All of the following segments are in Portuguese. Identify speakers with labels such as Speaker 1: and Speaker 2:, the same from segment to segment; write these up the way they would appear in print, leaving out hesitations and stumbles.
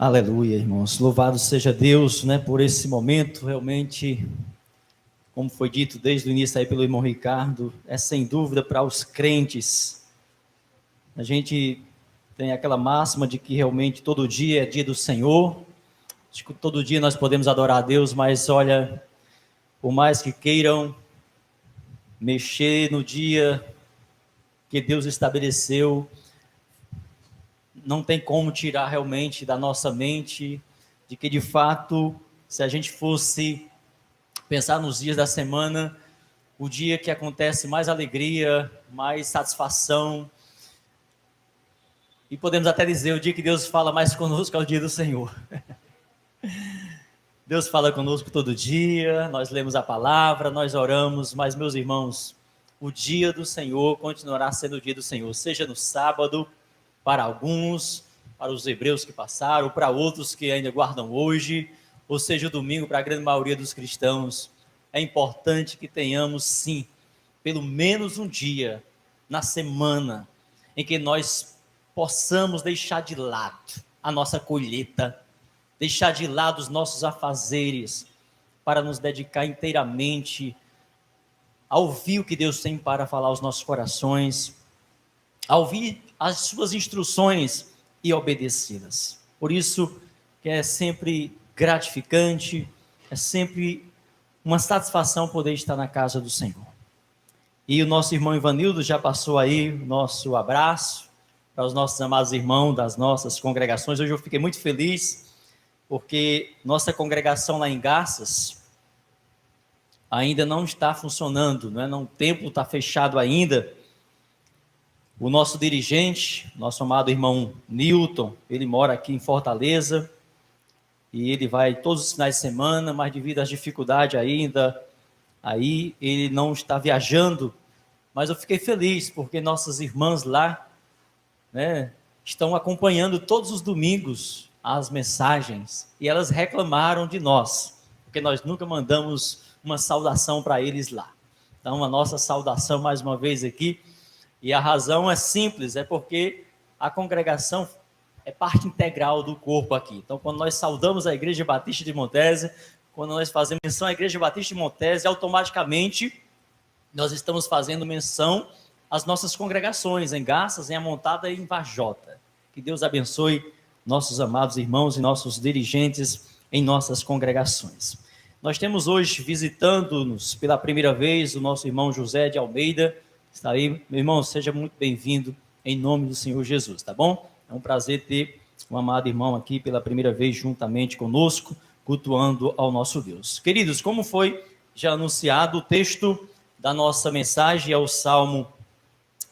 Speaker 1: Aleluia, irmãos. Louvado seja Deus, né, por esse momento. Realmente, como foi dito desde o início aí pelo irmão Ricardo, é sem dúvida para os crentes. A gente tem aquela máxima de que realmente todo dia é dia do Senhor. Acho que todo dia nós podemos adorar a Deus, mas olha, por mais que queiram mexer no dia que Deus estabeleceu, não tem como tirar realmente da nossa mente de que de fato, se a gente fosse pensar nos dias da semana, o dia que acontece mais alegria, mais satisfação, e podemos até dizer o dia que Deus fala mais conosco é o dia do Senhor. Deus fala conosco todo dia, nós lemos a palavra, nós oramos, mas meus irmãos, o dia do Senhor continuará sendo o dia do Senhor, seja no sábado, para alguns, para os hebreus que passaram, para outros que ainda guardam hoje, ou seja, o domingo para a grande maioria dos cristãos. É importante que tenhamos, sim, pelo menos um dia na semana em que nós possamos deixar de lado a nossa colheita, deixar de lado os nossos afazeres, para nos dedicar inteiramente a ouvir o que Deus tem para falar aos nossos corações, a ouvir as suas instruções e obedecê-las. Por isso que é sempre gratificante, é sempre uma satisfação poder estar na casa do Senhor. E o nosso irmão Ivanildo já passou aí o nosso abraço para os nossos amados irmãos das nossas congregações. Hoje eu fiquei muito feliz, porque nossa congregação lá em Garças ainda não está funcionando, o templo está fechado ainda. O nosso dirigente, nosso amado irmão Newton, ele mora aqui em Fortaleza, e ele vai todos os finais de semana, mas devido às dificuldades ainda, aí ele não está viajando, mas eu fiquei feliz, porque nossas irmãs lá, estão acompanhando todos os domingos as mensagens, e elas reclamaram de nós, porque nós nunca mandamos uma saudação para eles lá. Então, a nossa saudação mais uma vez aqui, e a razão é simples, é porque a congregação é parte integral do corpo aqui. Então, quando nós saudamos a Igreja Batista de Montese, quando nós fazemos menção à Igreja Batista de Montese, automaticamente nós estamos fazendo menção às nossas congregações, em Garças, em Amontada e em Vajota. Que Deus abençoe nossos amados irmãos e nossos dirigentes em nossas congregações. Nós temos hoje, visitando-nos pela primeira vez, o nosso irmão José de Almeida. Está aí, meu irmão, seja muito bem-vindo em nome do Senhor Jesus, tá bom? É um prazer ter um amado irmão aqui pela primeira vez juntamente conosco, cultuando ao nosso Deus. Queridos, como foi já anunciado, o texto da nossa mensagem é o Salmo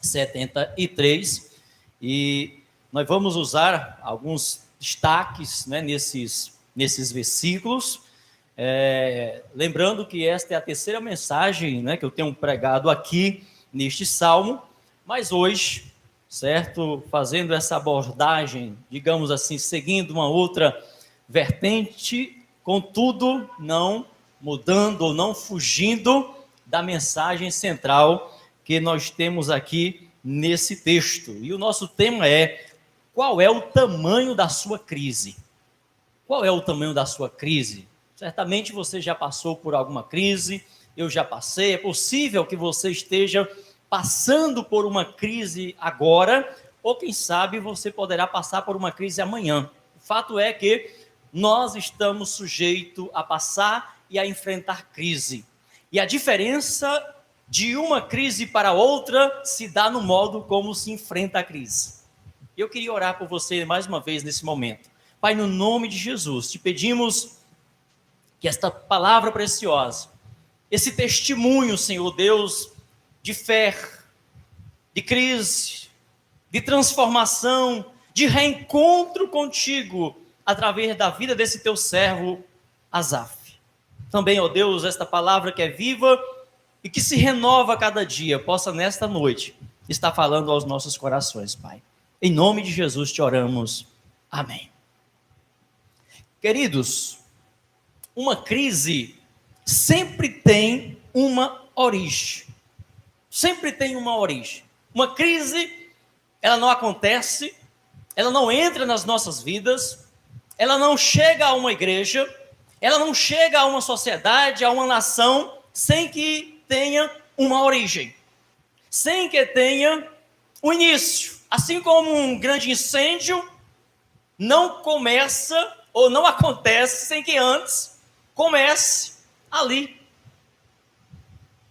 Speaker 1: 73, e nós vamos usar alguns destaques, nesses versículos, lembrando que esta é a terceira mensagem, que eu tenho pregado aqui neste Salmo, mas hoje, certo, fazendo essa abordagem, digamos assim, seguindo uma outra vertente, contudo, não mudando ou não fugindo da mensagem central que nós temos aqui nesse texto. E o nosso tema é: qual é o tamanho da sua crise? Qual é o tamanho da sua crise? Certamente você já passou por alguma crise, eu já passei, é possível que você esteja passando por uma crise agora, ou quem sabe você poderá passar por uma crise amanhã. O fato é que nós estamos sujeitos a passar e a enfrentar crise. E a diferença de uma crise para outra se dá no modo como se enfrenta a crise. Eu queria orar por você mais uma vez nesse momento. Pai, no nome de Jesus, te pedimos que esta palavra preciosa, esse testemunho, Senhor Deus, de fé, de crise, de transformação, de reencontro contigo, através da vida desse teu servo, Asaf. Também, ó Deus, esta palavra que é viva e que se renova a cada dia, possa nesta noite estar falando aos nossos corações, Pai. Em nome de Jesus te oramos. Amém. Queridos, uma crise sempre tem uma origem. Sempre tem uma origem. Uma crise, ela não acontece, ela não entra nas nossas vidas ela não chega a uma igreja, ela não chega a uma sociedade, a uma nação, sem que tenha uma origem, sem que tenha um início. Assim como um grande incêndio não começa ou não acontece sem que antes comece ali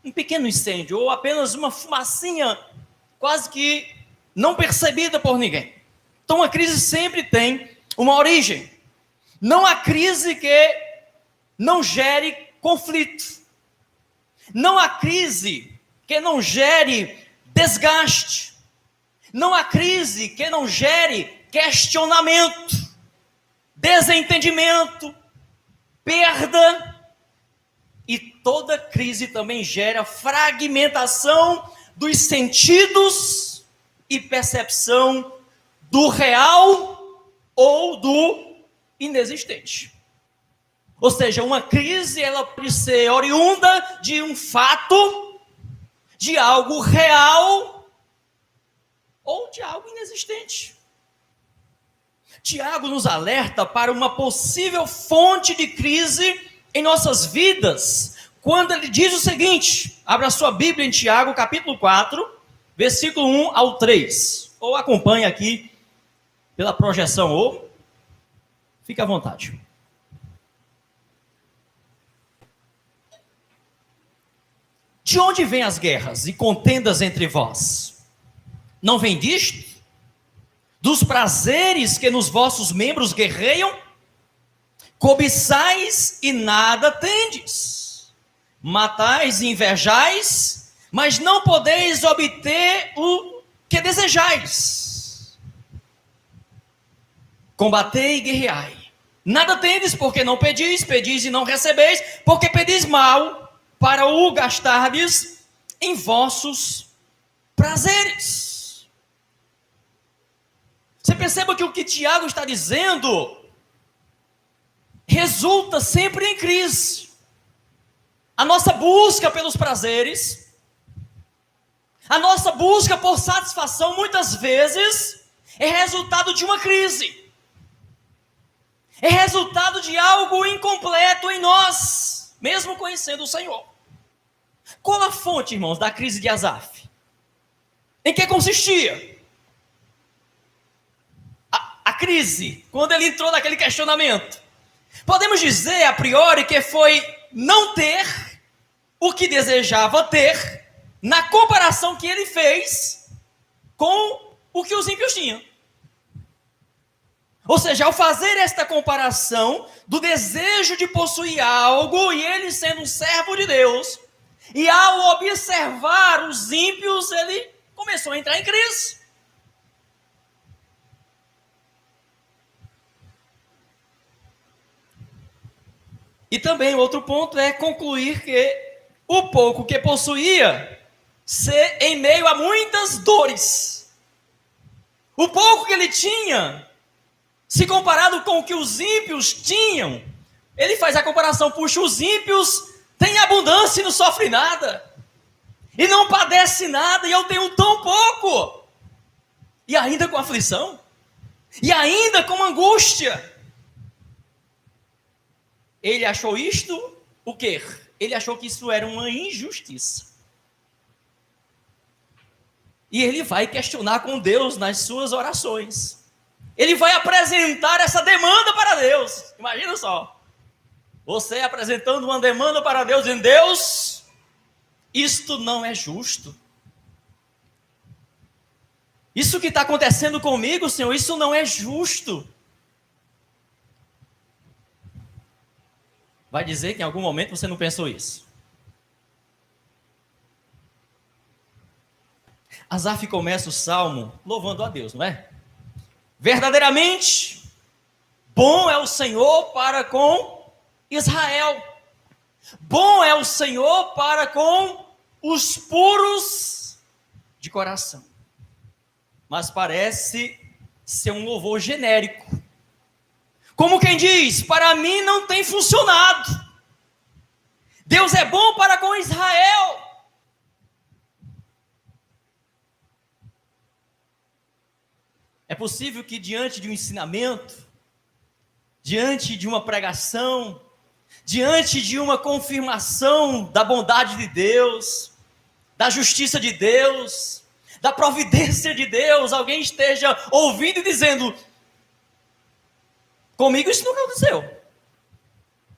Speaker 1: um pequeno incêndio ou apenas uma fumacinha quase que não percebida por ninguém. Então a crise sempre tem uma origem. Não há crise que não gere conflito. Não há crise que não gere desgaste. Não há crise que não gere questionamento, desentendimento, perda. E toda crise também gera fragmentação dos sentidos e percepção do real ou do inexistente. Ou seja, uma crise ela pode ser oriunda de um fato, de algo real ou de algo inexistente. Tiago nos alerta para uma possível fonte de crise em nossas vidas, quando ele diz o seguinte, abra sua Bíblia em Tiago, capítulo 4, versículo 1 ao 3, ou acompanhe aqui pela projeção, ou fique à vontade. De onde vêm as guerras e contendas entre vós? Não vem disto? Dos prazeres que nos vossos membros guerreiam? Cobiçais e nada tendes. Matais e invejais, mas não podeis obter o que desejais. Combatei e guerreai. Nada tendes porque não pedis, pedis e não recebeis, porque pedis mal, para o gastardes em vossos prazeres. Você perceba que o que Tiago está dizendo resulta sempre em crise. A nossa busca pelos prazeres, a nossa busca por satisfação, muitas vezes, é resultado de uma crise. É resultado de algo incompleto em nós, mesmo conhecendo o Senhor. Qual a fonte, irmãos, da crise de Asaf? Em que consistia? A crise, quando ele entrou naquele questionamento. Podemos dizer, a priori, que foi não ter o que desejava ter, na comparação que ele fez com o que os ímpios tinham. Ou seja, ao fazer esta comparação do desejo de possuir algo, e ele sendo um servo de Deus, e ao observar os ímpios, ele começou a entrar em crise. E também outro ponto é concluir que o pouco que possuía, ser em meio a muitas dores. O pouco que ele tinha, se comparado com o que os ímpios tinham, ele faz a comparação, puxa, os ímpios têm abundância e não sofrem nada, e não padecem nada, e eu tenho tão pouco, e ainda com aflição, e ainda com angústia. Ele achou isto, o quê? Ele achou que isso era uma injustiça. E ele vai questionar com Deus nas suas orações. Ele vai apresentar essa demanda para Deus. Imagina só. Você apresentando uma demanda para Deus, dizendo, Deus, isto não é justo. Isso que está acontecendo comigo, Senhor, isso não é justo. Vai dizer que em algum momento você não pensou isso. Asaf começa o salmo louvando a Deus, não é? Verdadeiramente, bom é o Senhor para com Israel. Bom é o Senhor para com os puros de coração. Mas parece ser um louvor genérico. Como quem diz, para mim não tem funcionado. Deus é bom para com Israel. É possível que diante de um ensinamento, diante de uma pregação, diante de uma confirmação da bondade de Deus, da justiça de Deus, da providência de Deus, alguém esteja ouvindo e dizendo: comigo isso nunca aconteceu.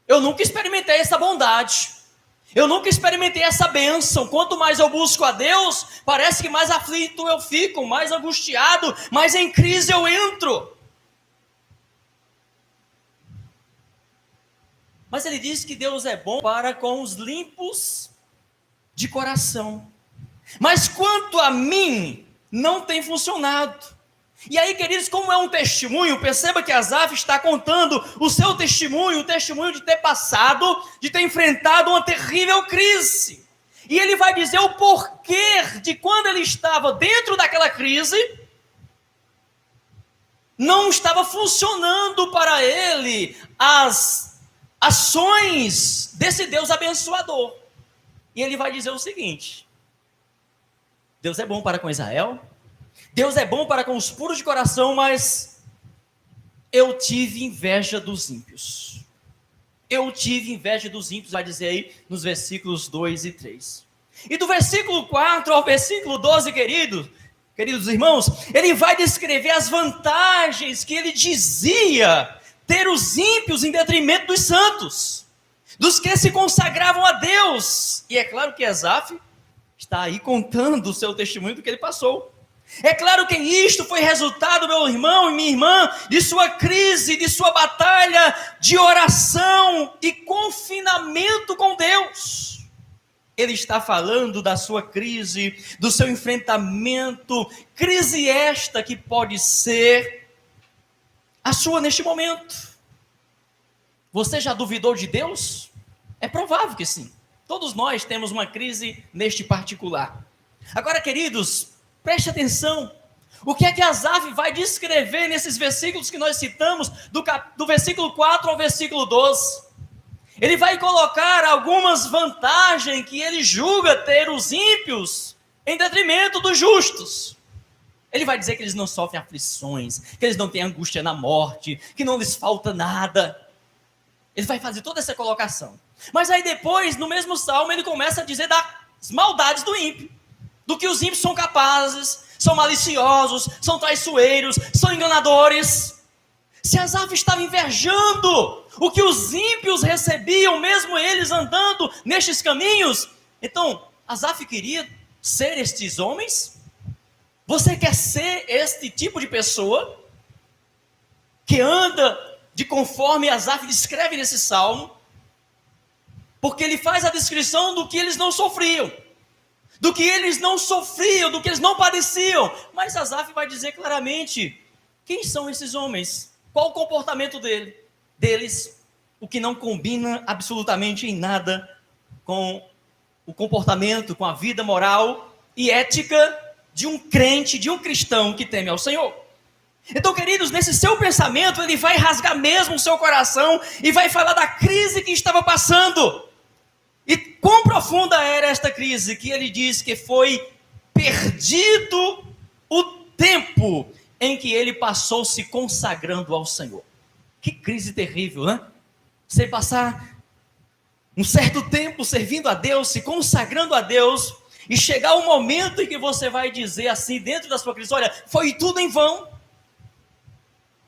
Speaker 1: Eu nunca experimentei essa bondade. Eu nunca experimentei essa bênção. Quanto mais eu busco a Deus, parece que mais aflito eu fico, mais angustiado, mais em crise eu entro. Mas ele diz que Deus é bom para com os limpos de coração. Mas quanto a mim, não tem funcionado. E aí, queridos, como é um testemunho, perceba que Asaf está contando o seu testemunho, o testemunho de ter passado, de ter enfrentado uma terrível crise. E ele vai dizer o porquê de quando ele estava dentro daquela crise, não estava funcionando para ele as ações desse Deus abençoador. E ele vai dizer o seguinte: Deus é bom para com Israel, Deus é bom para com os puros de coração, mas eu tive inveja dos ímpios. Eu tive inveja dos ímpios, vai dizer aí nos versículos 2 e 3. E do versículo 4 ao versículo 12, queridos irmãos, ele vai descrever as vantagens que ele dizia ter os ímpios em detrimento dos santos, dos que se consagravam a Deus. E é claro que Asaf está aí contando o seu testemunho do que ele passou. É claro que isto foi resultado, meu irmão e minha irmã, de sua crise, de sua batalha de oração e confinamento com Deus. Ele está falando da sua crise, do seu enfrentamento, crise esta que pode ser a sua neste momento. Você já duvidou de Deus? É provável que sim. Todos nós temos uma crise neste particular. Agora, queridos, preste atenção. O que é que Asaf vai descrever nesses versículos que nós citamos, do versículo 4 ao versículo 12? Ele vai colocar algumas vantagens que ele julga ter os ímpios em detrimento dos justos. Ele vai dizer que eles não sofrem aflições, que eles não têm angústia na morte, que não lhes falta nada. Ele vai fazer toda essa colocação. Mas aí depois, no mesmo salmo, ele começa a dizer das maldades do ímpio. Do que os ímpios são capazes, são maliciosos, são traiçoeiros, são enganadores. Se Asaf estava invejando o que os ímpios recebiam, mesmo eles andando nestes caminhos, então Asaf queria ser estes homens? Você quer ser este tipo de pessoa que anda de conforme Asaf descreve nesse salmo? Porque ele faz a descrição do que eles não sofriam, do que eles não sofriam, do que eles não padeciam. Mas Asaf vai dizer claramente quem são esses homens, qual o comportamento deles, o que não combina absolutamente em nada com o comportamento, com a vida moral e ética de um crente, de um cristão que teme ao Senhor. Então, queridos, nesse seu pensamento, ele vai rasgar mesmo o seu coração e vai falar da crise que estava passando. E quão profunda era esta crise, que ele diz que foi perdido o tempo em que ele passou se consagrando ao Senhor. Que crise terrível, né? Você passar um certo tempo servindo a Deus, se consagrando a Deus, e chegar um momento em que você vai dizer assim, dentro da sua crise: olha, foi tudo em vão.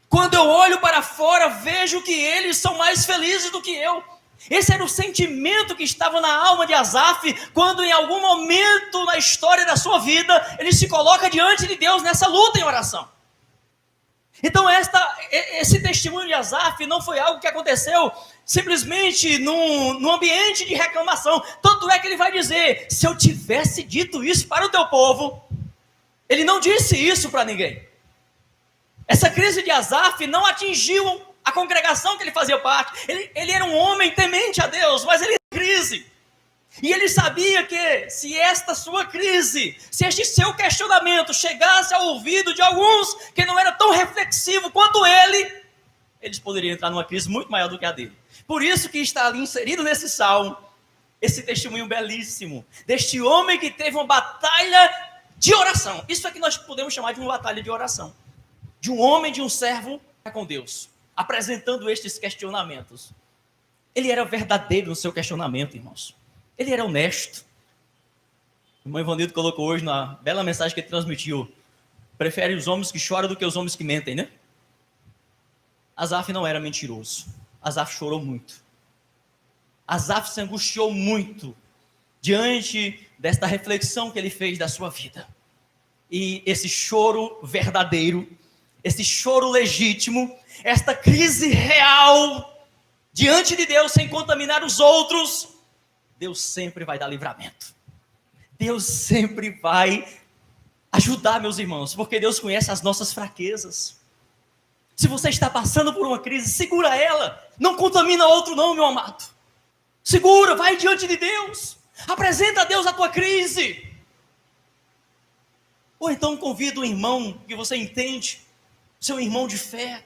Speaker 1: Quando eu olho para fora, vejo que eles são mais felizes do que eu. Esse era o sentimento que estava na alma de Asaf, quando em algum momento na história da sua vida, ele se coloca diante de Deus nessa luta em oração. Então esse testemunho de Asaf não foi algo que aconteceu simplesmente num ambiente de reclamação. Tanto é que ele vai dizer: se eu tivesse dito isso para o teu povo. Ele não disse isso para ninguém. Essa crise de Asaf não atingiu a congregação que ele fazia parte. Ele era um homem temente a Deus, mas ele tinha crise. E ele sabia que se esta sua crise, se este seu questionamento chegasse ao ouvido de alguns que não era tão reflexivo quanto ele, eles poderiam entrar numa crise muito maior do que a dele. Por isso que está ali inserido nesse salmo, esse testemunho belíssimo, deste homem que teve uma batalha de oração. Isso é que nós podemos chamar de uma batalha de oração. De um homem, de um servo com Deus. apresentando estes questionamentos. Ele era verdadeiro no seu questionamento, irmãos. Ele era honesto. O irmão Ivanildo colocou hoje na bela mensagem que ele transmitiu: prefere os homens que choram do que os homens que mentem, né? Asaf não era mentiroso. Asaf chorou muito. Asaf se angustiou muito diante desta reflexão que ele fez da sua vida. E esse choro verdadeiro, esse choro legítimo, esta crise real diante de Deus, sem contaminar os outros, Deus sempre vai dar livramento. Deus sempre vai ajudar, meus irmãos, porque Deus conhece as nossas fraquezas. Se você está passando por uma crise, segura ela. Não contamina outro não, meu amado. Segura, vai diante de Deus. Apresenta a Deus a tua crise. Ou então convida um irmão que você entende, seu irmão de fé.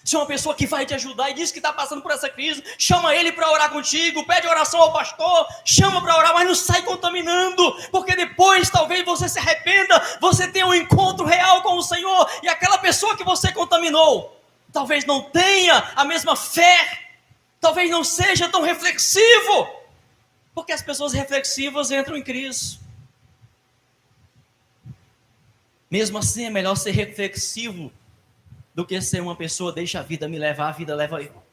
Speaker 1: Se é uma pessoa que vai te ajudar e diz que está passando por essa crise, chama ele para orar contigo, pede oração ao pastor, chama para orar, mas não sai contaminando, porque depois talvez você se arrependa, você tenha um encontro real com o Senhor, e aquela pessoa que você contaminou, talvez não tenha a mesma fé, talvez não seja tão reflexivo, porque as pessoas reflexivas entram em crise. Mesmo assim, é melhor ser reflexivo do que ser uma pessoa, deixa a vida me levar, a vida leva eu.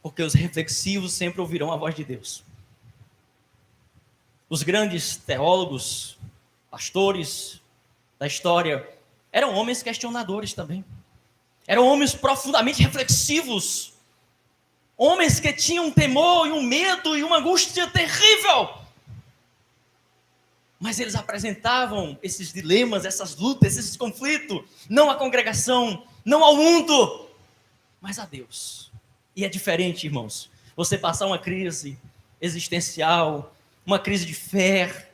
Speaker 1: Porque os reflexivos sempre ouvirão a voz de Deus. Os grandes teólogos, pastores da história, eram homens questionadores também. Eram homens profundamente reflexivos. Homens que tinham um temor e um medo e uma angústia terrível. Mas eles apresentavam esses dilemas, essas lutas, esses conflitos, não à congregação, não ao mundo, mas a Deus. E é diferente, irmãos, você passar uma crise existencial, uma crise de fé,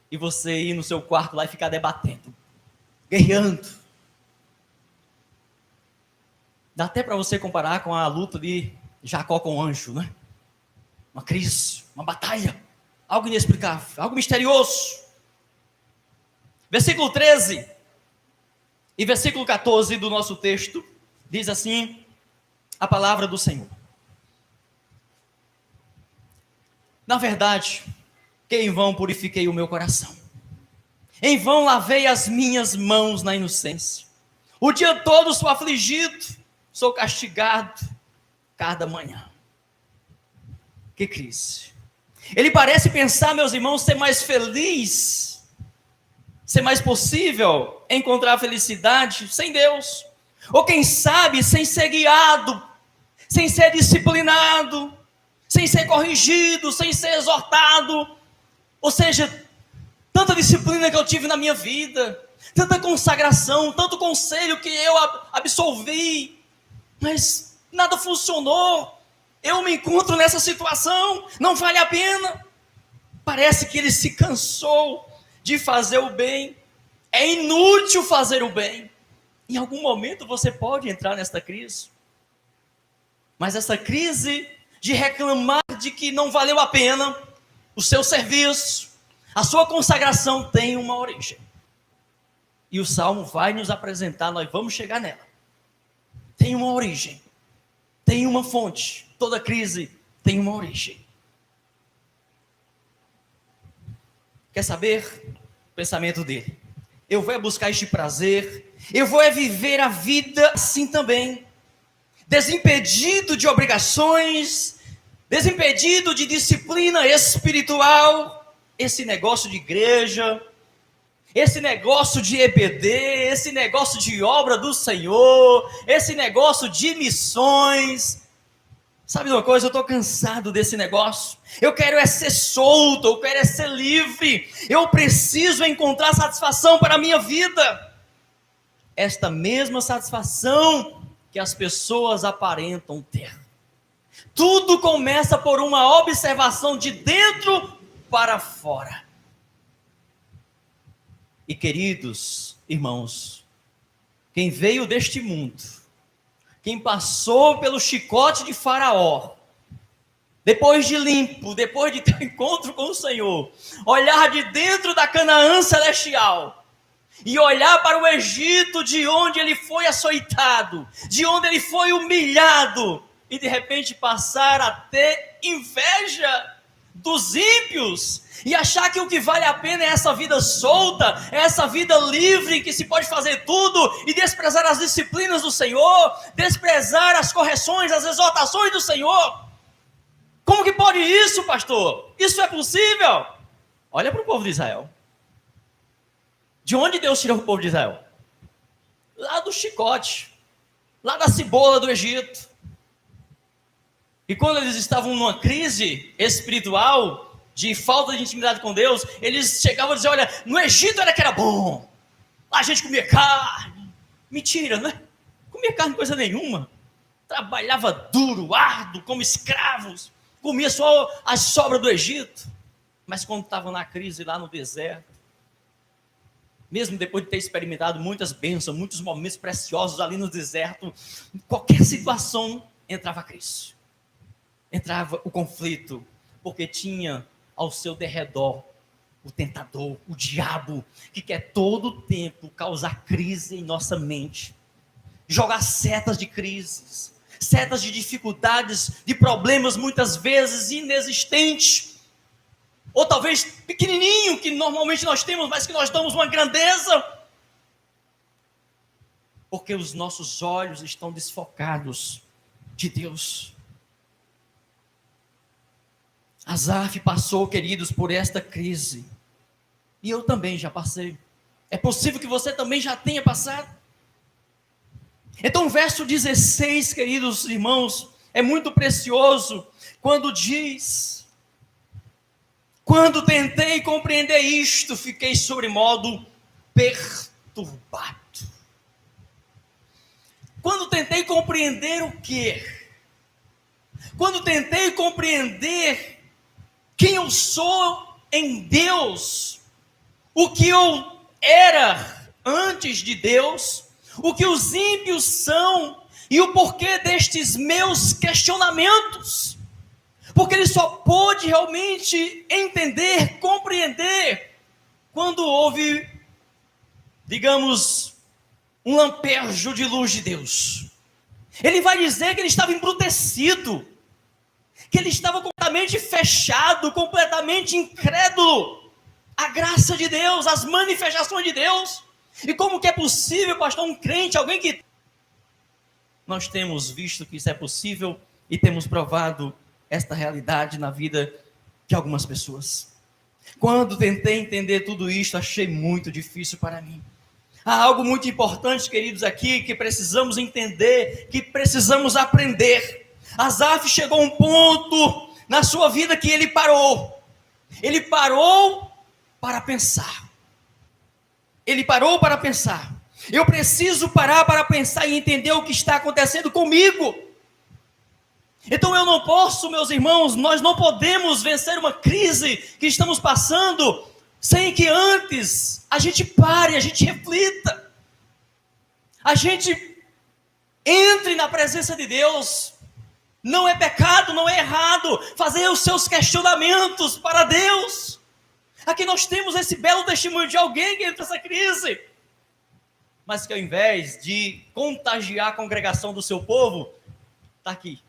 Speaker 1: e você ir no seu quarto lá e ficar debatendo, guerreando. Dá até para você comparar com a luta de Jacó com o anjo, né? Uma crise, uma batalha. Algo inexplicável, algo misterioso. Versículo 13 e versículo 14 do nosso texto, diz assim a palavra do Senhor. Na verdade, que em vão purifiquei o meu coração. Em vão lavei as minhas mãos na inocência. O dia todo sou afligido, sou castigado cada manhã. Que crise. Ele parece pensar, meus irmãos, ser mais feliz, ser mais possível encontrar felicidade sem Deus. Ou quem sabe, sem ser guiado, sem ser disciplinado, sem ser corrigido, sem ser exortado. Ou seja, tanta disciplina que eu tive na minha vida, tanta consagração, tanto conselho que eu absolvi, mas nada funcionou. Eu me encontro nessa situação, não vale a pena. Parece que ele se cansou de fazer o bem. É inútil fazer o bem. Em algum momento você pode entrar nesta crise. Mas essa crise de reclamar de que não valeu a pena o seu serviço, a sua consagração tem uma origem. E o Salmo vai nos apresentar, nós vamos chegar nela. Tem uma origem, tem uma fonte. Toda crise tem uma origem. Quer saber o pensamento dele? Eu vou buscar este prazer, eu vou viver a vida assim também, desimpedido de obrigações, desimpedido de disciplina espiritual, esse negócio de igreja, esse negócio de EBD, esse negócio de obra do Senhor, esse negócio de missões. Sabe de uma coisa? Eu estou cansado desse negócio. Eu quero é ser solto, eu quero é ser livre. Eu preciso encontrar satisfação para a minha vida. Esta mesma satisfação que as pessoas aparentam ter. Tudo começa por uma observação de dentro para fora. E queridos irmãos, quem veio deste mundo, quem passou pelo chicote de Faraó, depois de limpo, depois de ter um encontro com o Senhor, olhar de dentro da Canaã celestial, e olhar para o Egito, de onde ele foi açoitado, de onde ele foi humilhado, e de repente passar a ter inveja dos ímpios, e achar que o que vale a pena é essa vida solta, é essa vida livre, que se pode fazer tudo, e desprezar as disciplinas do Senhor, desprezar as correções, as exortações do Senhor. Como que pode isso, pastor? Isso é possível? Olha para o povo de Israel. De onde Deus tirou o povo de Israel? Lá do chicote, lá da cebola do Egito. E quando eles estavam numa crise espiritual, de falta de intimidade com Deus, eles chegavam a dizer, olha, no Egito era que era bom, lá a gente comia carne. Mentira, não é? Comia carne coisa nenhuma. Trabalhava duro, árduo, como escravos, comia só as sobras do Egito. Mas quando estavam na crise lá no deserto, mesmo depois de ter experimentado muitas bênçãos, muitos momentos preciosos ali no deserto, em qualquer situação entrava a crise, entrava o conflito, porque tinha ao seu derredor o tentador, o diabo, que quer todo o tempo causar crise em nossa mente, jogar setas de crises, setas de dificuldades, de problemas muitas vezes inexistentes, ou talvez pequenininho, que normalmente nós temos, mas que nós damos uma grandeza, porque os nossos olhos estão desfocados de Deus. Asaf passou, queridos, por esta crise, e eu também já passei. É possível que você também já tenha passado. Então o verso 16, queridos irmãos, é muito precioso, quando diz: quando tentei compreender isto, fiquei sobremodo perturbado. Quando tentei compreender o quê? Quando tentei compreender quem eu sou em Deus, o que eu era antes de Deus, o que os ímpios são e o porquê destes meus questionamentos. Porque ele só pôde realmente entender, compreender, quando houve, digamos, um lampejo de luz de Deus. Ele vai dizer que ele estava embrutecido, que ele estava completamente fechado, completamente incrédulo à graça de Deus, às manifestações de Deus. E como que é possível, pastor, um crente, alguém que... Nós temos visto que isso é possível e temos provado esta realidade na vida de algumas pessoas. Quando tentei entender tudo isso, achei muito difícil para mim. Há algo muito importante, queridos, aqui, que precisamos entender, que precisamos aprender. Asaf chegou a um ponto na sua vida que ele parou. Ele parou para pensar. Ele parou para pensar. Eu preciso parar para pensar e entender o que está acontecendo comigo. Então eu não posso, meus irmãos, nós não podemos vencer uma crise que estamos passando sem que antes a gente pare, a gente reflita, a gente entre na presença de Deus. Não é pecado, não é errado fazer os seus questionamentos para Deus. Aqui nós temos esse belo testemunho de alguém que entra nessa crise, mas que ao invés de contagiar a congregação do seu povo, está aqui.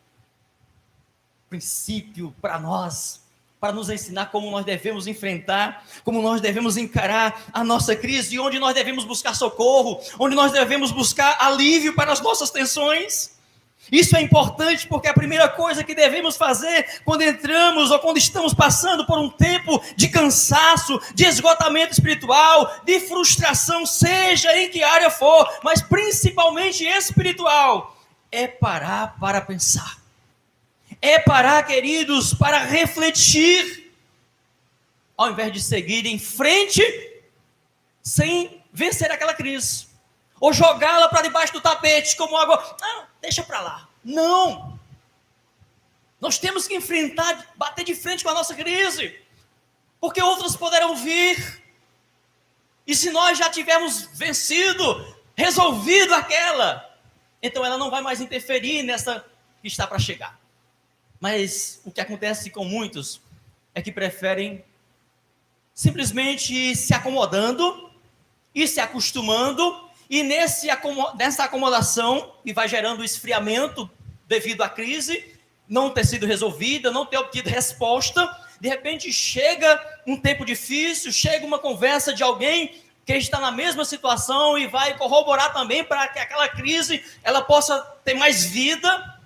Speaker 1: Princípio para nós, para nos ensinar como nós devemos enfrentar, como nós devemos encarar a nossa crise, onde nós devemos buscar socorro, onde nós devemos buscar alívio para as nossas tensões. Isso é importante, porque a primeira coisa que devemos fazer quando entramos ou quando estamos passando por um tempo de cansaço, de esgotamento espiritual, de frustração, seja em que área for, mas principalmente espiritual, é parar para pensar. É parar, queridos, para refletir, ao invés de seguir em frente, sem vencer aquela crise, ou jogá-la para debaixo do tapete, como água, deixa para lá. Não! Nós temos que enfrentar, bater de frente com a nossa crise, porque outras poderão vir, e se nós já tivermos vencido, resolvido aquela, então ela não vai mais interferir nessa que está para chegar. Mas o que acontece com muitos é que preferem simplesmente se acomodando ir se acostumando, e nessa acomodação, que vai gerando esfriamento devido à crise, não ter sido resolvida, não ter obtido resposta, de repente chega um tempo difícil, chega uma conversa de alguém que está na mesma situação e vai corroborar também para que aquela crise ela possa ter mais vida,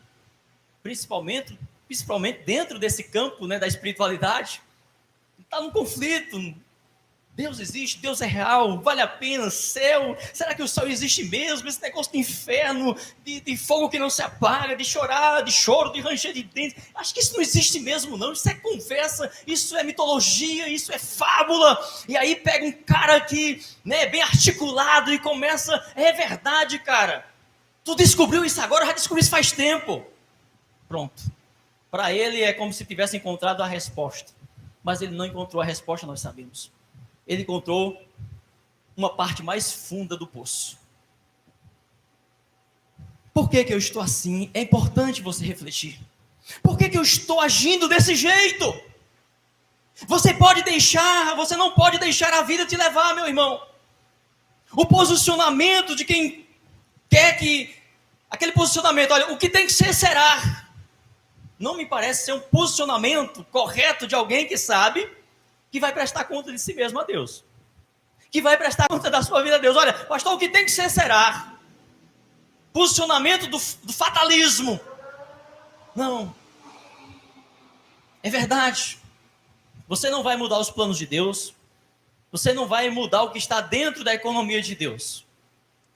Speaker 1: principalmente dentro desse campo, né, da espiritualidade. Está num conflito. Deus existe, Deus é real, vale a pena, céu, será que o céu existe mesmo? Esse negócio de inferno, de fogo que não se apaga, de chorar, de choro, de ranger de dentes, acho que isso não existe mesmo não, isso é conversa, isso é mitologia, isso é fábula. E aí pega um cara aqui, né, bem articulado e começa, é verdade, cara, tu descobriu isso agora, já descobri isso faz tempo. Pronto, para ele é como se tivesse encontrado a resposta, mas ele não encontrou a resposta, nós sabemos. Ele encontrou uma parte mais funda do poço. Por que eu estou assim? É importante você refletir. Por que eu estou agindo desse jeito? Você não pode deixar a vida te levar, meu irmão. O posicionamento de quem quer que... Aquele posicionamento, olha, o que tem que ser, será. Não me parece ser um posicionamento correto de alguém que sabe que vai prestar conta de si mesmo a Deus, que vai prestar conta da sua vida a Deus. Olha, pastor, o que tem que ser, será. Posicionamento do fatalismo. Não. É verdade. Você não vai mudar os planos de Deus, você não vai mudar o que está dentro da economia de Deus,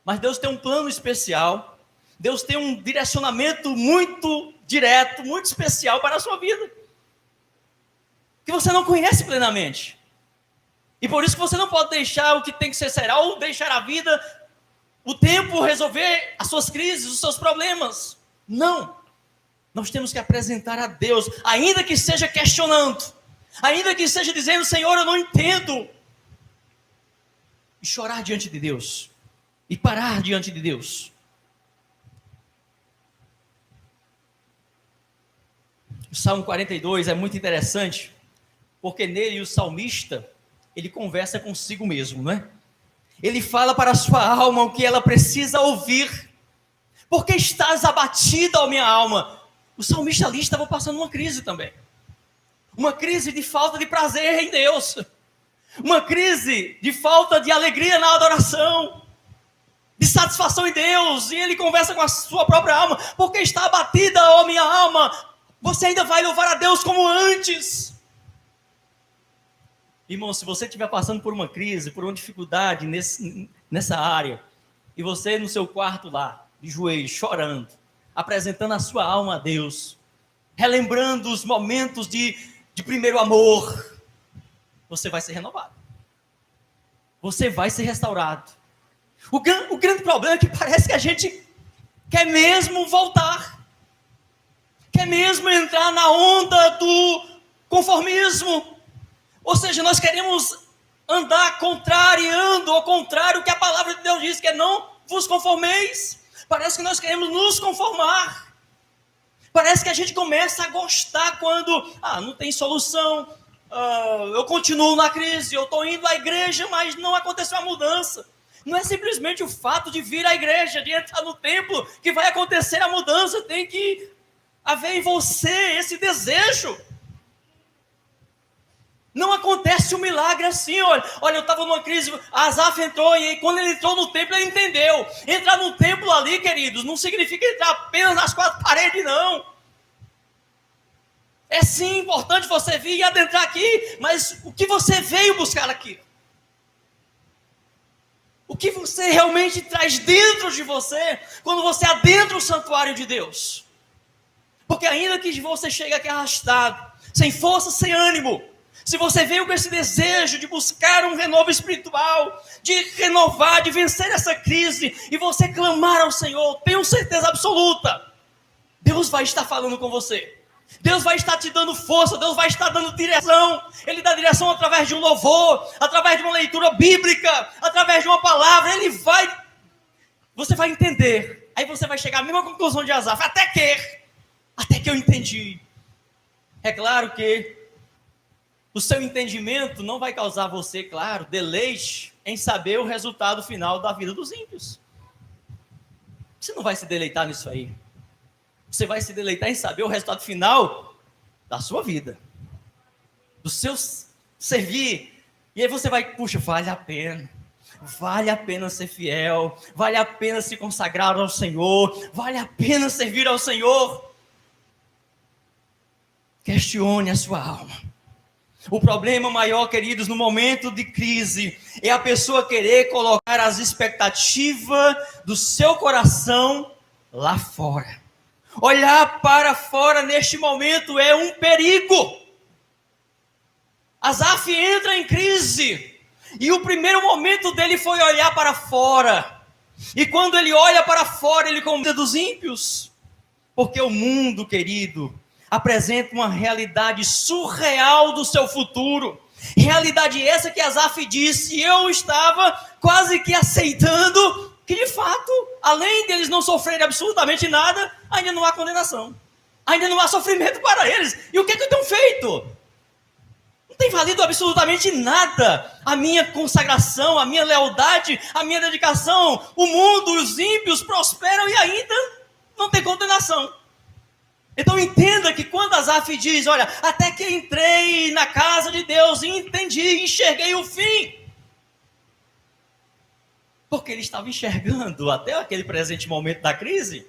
Speaker 1: mas Deus tem um plano especial, Deus tem um direcionamento muito direto, muito especial para a sua vida, que você não conhece plenamente. E por isso que você não pode deixar o que tem que ser será, ou deixar a vida, o tempo resolver as suas crises, os seus problemas. Não. Nós temos que apresentar a Deus, ainda que seja questionando, ainda que seja dizendo, Senhor, eu não entendo. E chorar diante de Deus. E parar diante de Deus. O Salmo 42 é muito interessante, porque nele o salmista, ele conversa consigo mesmo, não é? Ele fala para a sua alma o que ela precisa ouvir. Por que estás abatida, ó minha alma? O salmista ali estava passando uma crise também. Uma crise de falta de prazer em Deus. Uma crise de falta de alegria na adoração. De satisfação em Deus. E ele conversa com a sua própria alma. Por que está abatida, ó minha alma? Você ainda vai louvar a Deus como antes. Irmão, se você estiver passando por uma crise, por uma dificuldade nessa área, e você no seu quarto lá, de joelhos, chorando, apresentando a sua alma a Deus, relembrando os momentos de primeiro amor, você vai ser renovado. Você vai ser restaurado. O grande problema é que parece que a gente quer mesmo voltar. Quer mesmo entrar na onda do conformismo. Ou seja, nós queremos andar contrariando ao contrário que a palavra de Deus diz, que é não vos conformeis. Parece que nós queremos nos conformar. Parece que a gente começa a gostar quando, não tem solução, eu continuo na crise, eu estou indo à igreja, mas não aconteceu a mudança. Não é simplesmente o fato de vir à igreja, de entrar no templo, que vai acontecer a mudança. Tem que haver em você esse desejo. Não acontece um milagre assim, olha, eu estava numa crise, Asaf entrou, e quando ele entrou no templo, ele entendeu. Entrar no templo ali, queridos, não significa entrar apenas nas quatro paredes, não. É sim importante você vir e adentrar aqui, mas o que você veio buscar aqui? O que você realmente traz dentro de você, quando você adentra o santuário de Deus? Porque ainda que você chegue aqui arrastado, sem força, sem ânimo, se você veio com esse desejo de buscar um renovo espiritual, de renovar, de vencer essa crise, e você clamar ao Senhor, tenho certeza absoluta, Deus vai estar falando com você. Deus vai estar te dando força, Deus vai estar dando direção. Ele dá direção através de um louvor, através de uma leitura bíblica, através de uma palavra. Você vai entender. Aí você vai chegar à mesma conclusão de Asaf, até que eu entendi. É claro que O seu entendimento não vai causar a você, claro, deleite em saber o resultado final da vida dos ímpios. Você não vai se deleitar nisso aí. Você vai se deleitar em saber o resultado final da sua vida, do seu servir. E aí você vai, puxa, vale a pena ser fiel, vale a pena se consagrar ao Senhor, vale a pena servir ao Senhor. Questione a sua alma. O problema maior, queridos, no momento de crise, é a pessoa querer colocar as expectativas do seu coração lá fora. Olhar para fora neste momento é um perigo. Asaf entra em crise, e o primeiro momento dele foi olhar para fora. E quando ele olha para fora, ele comenta dos ímpios. Porque o mundo, querido, apresenta uma realidade surreal do seu futuro. Realidade essa que Asaf disse, eu estava quase que aceitando que de fato, além deles não sofrerem absolutamente nada, ainda não há condenação. Ainda não há sofrimento para eles. E o que eu tenho feito? Não tem valido absolutamente nada a minha consagração, a minha lealdade, a minha dedicação. O mundo, os ímpios prosperam e ainda não tem condenação. Então entenda que quando Asaf diz, olha, até que entrei na casa de Deus e entendi, enxerguei o fim. Porque ele estava enxergando, até aquele presente momento da crise,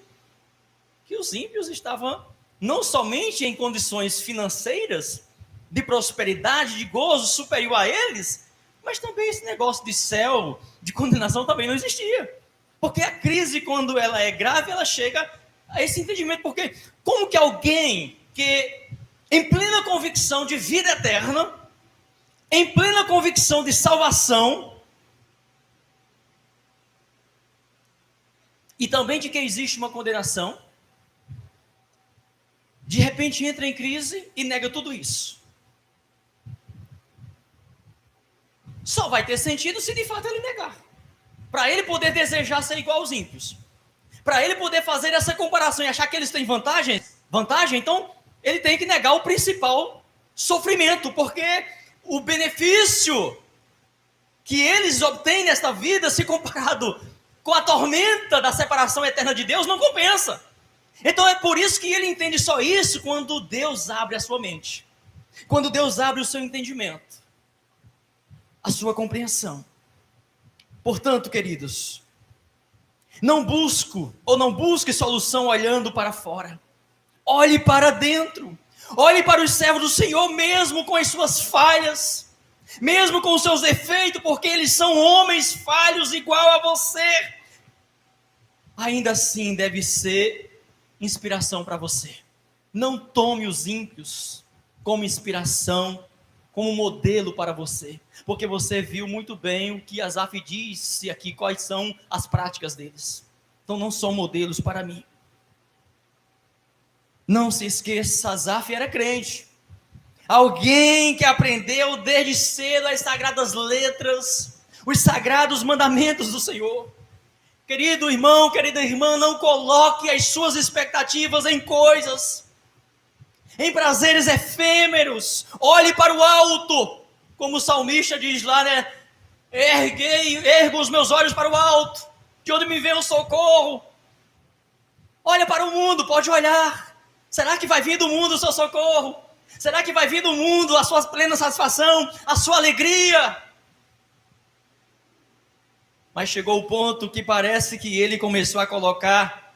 Speaker 1: que os ímpios estavam não somente em condições financeiras, de prosperidade, de gozo superior a eles, mas também esse negócio de céu, de condenação também não existia. Porque a crise, quando ela é grave, ela chega a esse entendimento. Porque como que alguém que, em plena convicção de vida eterna, em plena convicção de salvação, e também de que existe uma condenação, de repente entra em crise e nega tudo isso? Só vai ter sentido se de fato ele negar. Para ele poder desejar ser igual aos ímpios. Para ele poder fazer essa comparação e achar que eles têm vantagem, então ele tem que negar o principal sofrimento, porque o benefício que eles obtêm nesta vida, se comparado com a tormenta da separação eterna de Deus, não compensa. Então é por isso que ele entende só isso quando Deus abre a sua mente. Quando Deus abre o seu entendimento, a sua compreensão. Portanto, queridos, não busque solução olhando para fora. Olhe para dentro. Olhe para os servos do Senhor, mesmo com as suas falhas, mesmo com os seus defeitos, porque eles são homens falhos igual a você. Ainda assim deve ser inspiração para você. Não tome os ímpios como inspiração, como modelo para você, porque você viu muito bem o que Asaf disse aqui, quais são as práticas deles. Então não são modelos para mim. Não se esqueça, Asaf era crente. Alguém que aprendeu desde cedo as sagradas letras, os sagrados mandamentos do Senhor. Querido irmão, querida irmã, não coloque as suas expectativas em coisas, em prazeres efêmeros. Olhe para o alto, como o salmista diz lá, né? Ergo os meus olhos para o alto, de onde me vem o socorro. Olha para o mundo, pode olhar. Será que vai vir do mundo o seu socorro? Será que vai vir do mundo a sua plena satisfação, a sua alegria? Mas chegou o ponto que parece que ele começou a colocar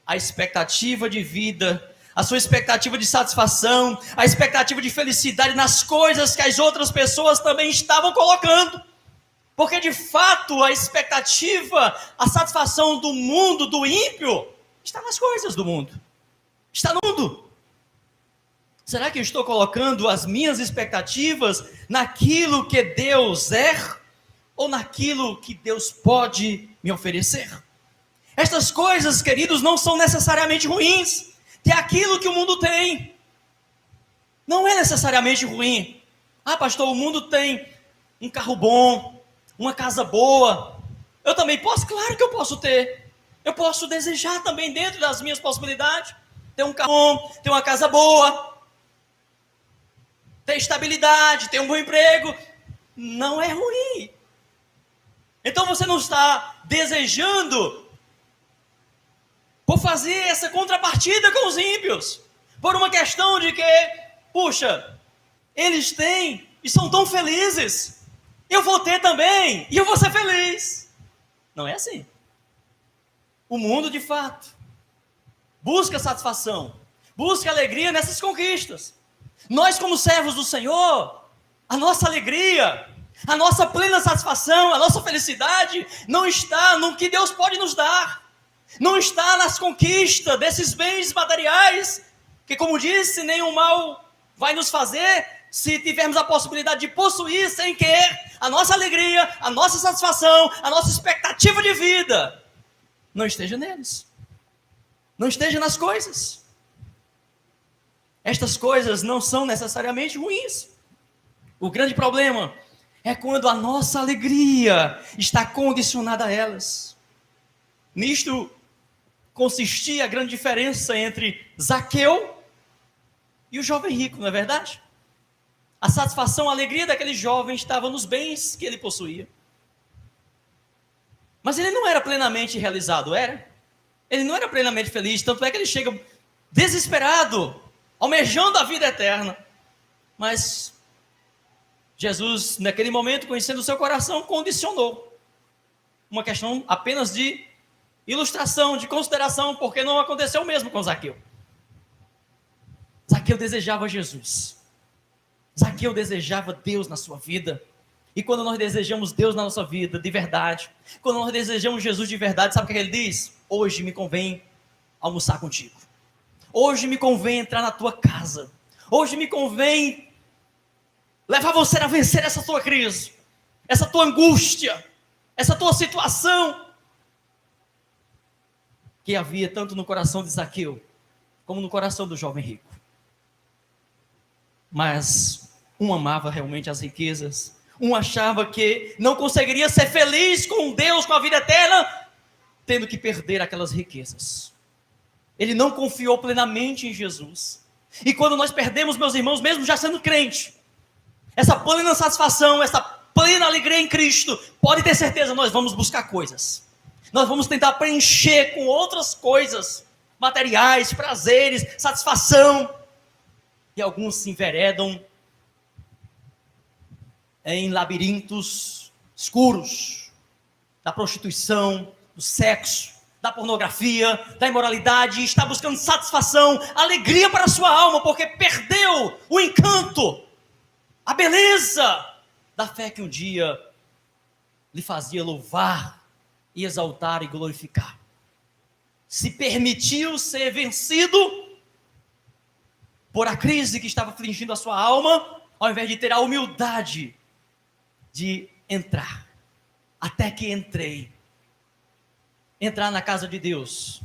Speaker 1: a expectativa de vida, a sua expectativa de satisfação, a expectativa de felicidade nas coisas que as outras pessoas também estavam colocando. Porque de fato a expectativa, a satisfação do mundo, do ímpio, está nas coisas do mundo. Está no mundo. Será que eu estou colocando as minhas expectativas naquilo que Deus é? Ou naquilo que Deus pode me oferecer? Estas coisas, queridos, não são necessariamente ruins. Que é aquilo que o mundo tem. Não é necessariamente ruim. Ah, pastor, o mundo tem um carro bom, uma casa boa. Eu também posso? Claro que eu posso ter. Eu posso desejar também dentro das minhas possibilidades. Ter um carro bom, ter uma casa boa. ter estabilidade, ter um bom emprego, não é ruim. Então você não está desejando por fazer essa contrapartida com os ímpios, por uma questão de que, puxa, eles têm e são tão felizes, eu vou ter também e eu vou ser feliz. Não é assim. O mundo, de fato, busca satisfação, busca alegria nessas conquistas. Nós, como servos do Senhor, a nossa alegria, a nossa plena satisfação, a nossa felicidade não está no que Deus pode nos dar, não está nas conquistas desses bens materiais, que, como disse, nenhum mal vai nos fazer se tivermos a possibilidade de possuir sem querer. A nossa alegria, a nossa satisfação, a nossa expectativa de vida não esteja neles, não esteja nas coisas. Estas coisas não são necessariamente ruins. O grande problema é quando a nossa alegria está condicionada a elas. Nisto consistia a grande diferença entre Zaqueu e o jovem rico, não é verdade? A satisfação, a alegria daquele jovem estava nos bens que ele possuía. Mas ele não era plenamente realizado, era? Ele não era plenamente feliz, tanto é que ele chega desesperado, almejando a vida eterna. Mas Jesus, naquele momento, conhecendo o seu coração, condicionou. Uma questão apenas de ilustração, de consideração, porque não aconteceu o mesmo com Zaqueu. Zaqueu desejava Jesus. Zaqueu desejava Deus na sua vida. E quando nós desejamos Deus na nossa vida, de verdade, quando nós desejamos Jesus de verdade, sabe o que ele diz? Hoje me convém almoçar contigo. Hoje me convém entrar na tua casa. Hoje me convém levar você a vencer essa tua crise, essa tua angústia, essa tua situação, que havia tanto no coração de Zaqueu, como no coração do jovem rico. Mas um amava realmente as riquezas, um achava que não conseguiria ser feliz com Deus, com a vida eterna, tendo que perder aquelas riquezas. Ele não confiou plenamente em Jesus. E quando nós perdemos, meus irmãos, mesmo já sendo crente, essa plena satisfação, essa plena alegria em Cristo, pode ter certeza, nós vamos buscar coisas. Nós vamos tentar preencher com outras coisas, materiais, prazeres, satisfação. E alguns se enveredam em labirintos escuros da prostituição, do sexo, da pornografia, da imoralidade, e está buscando satisfação, alegria para a sua alma, porque perdeu o encanto, a beleza da fé que um dia lhe fazia louvar e exaltar e glorificar. Se permitiu ser vencido por a crise que estava afligindo a sua alma, ao invés de ter a humildade de entrar. Até que entrei. Entrar na casa de Deus,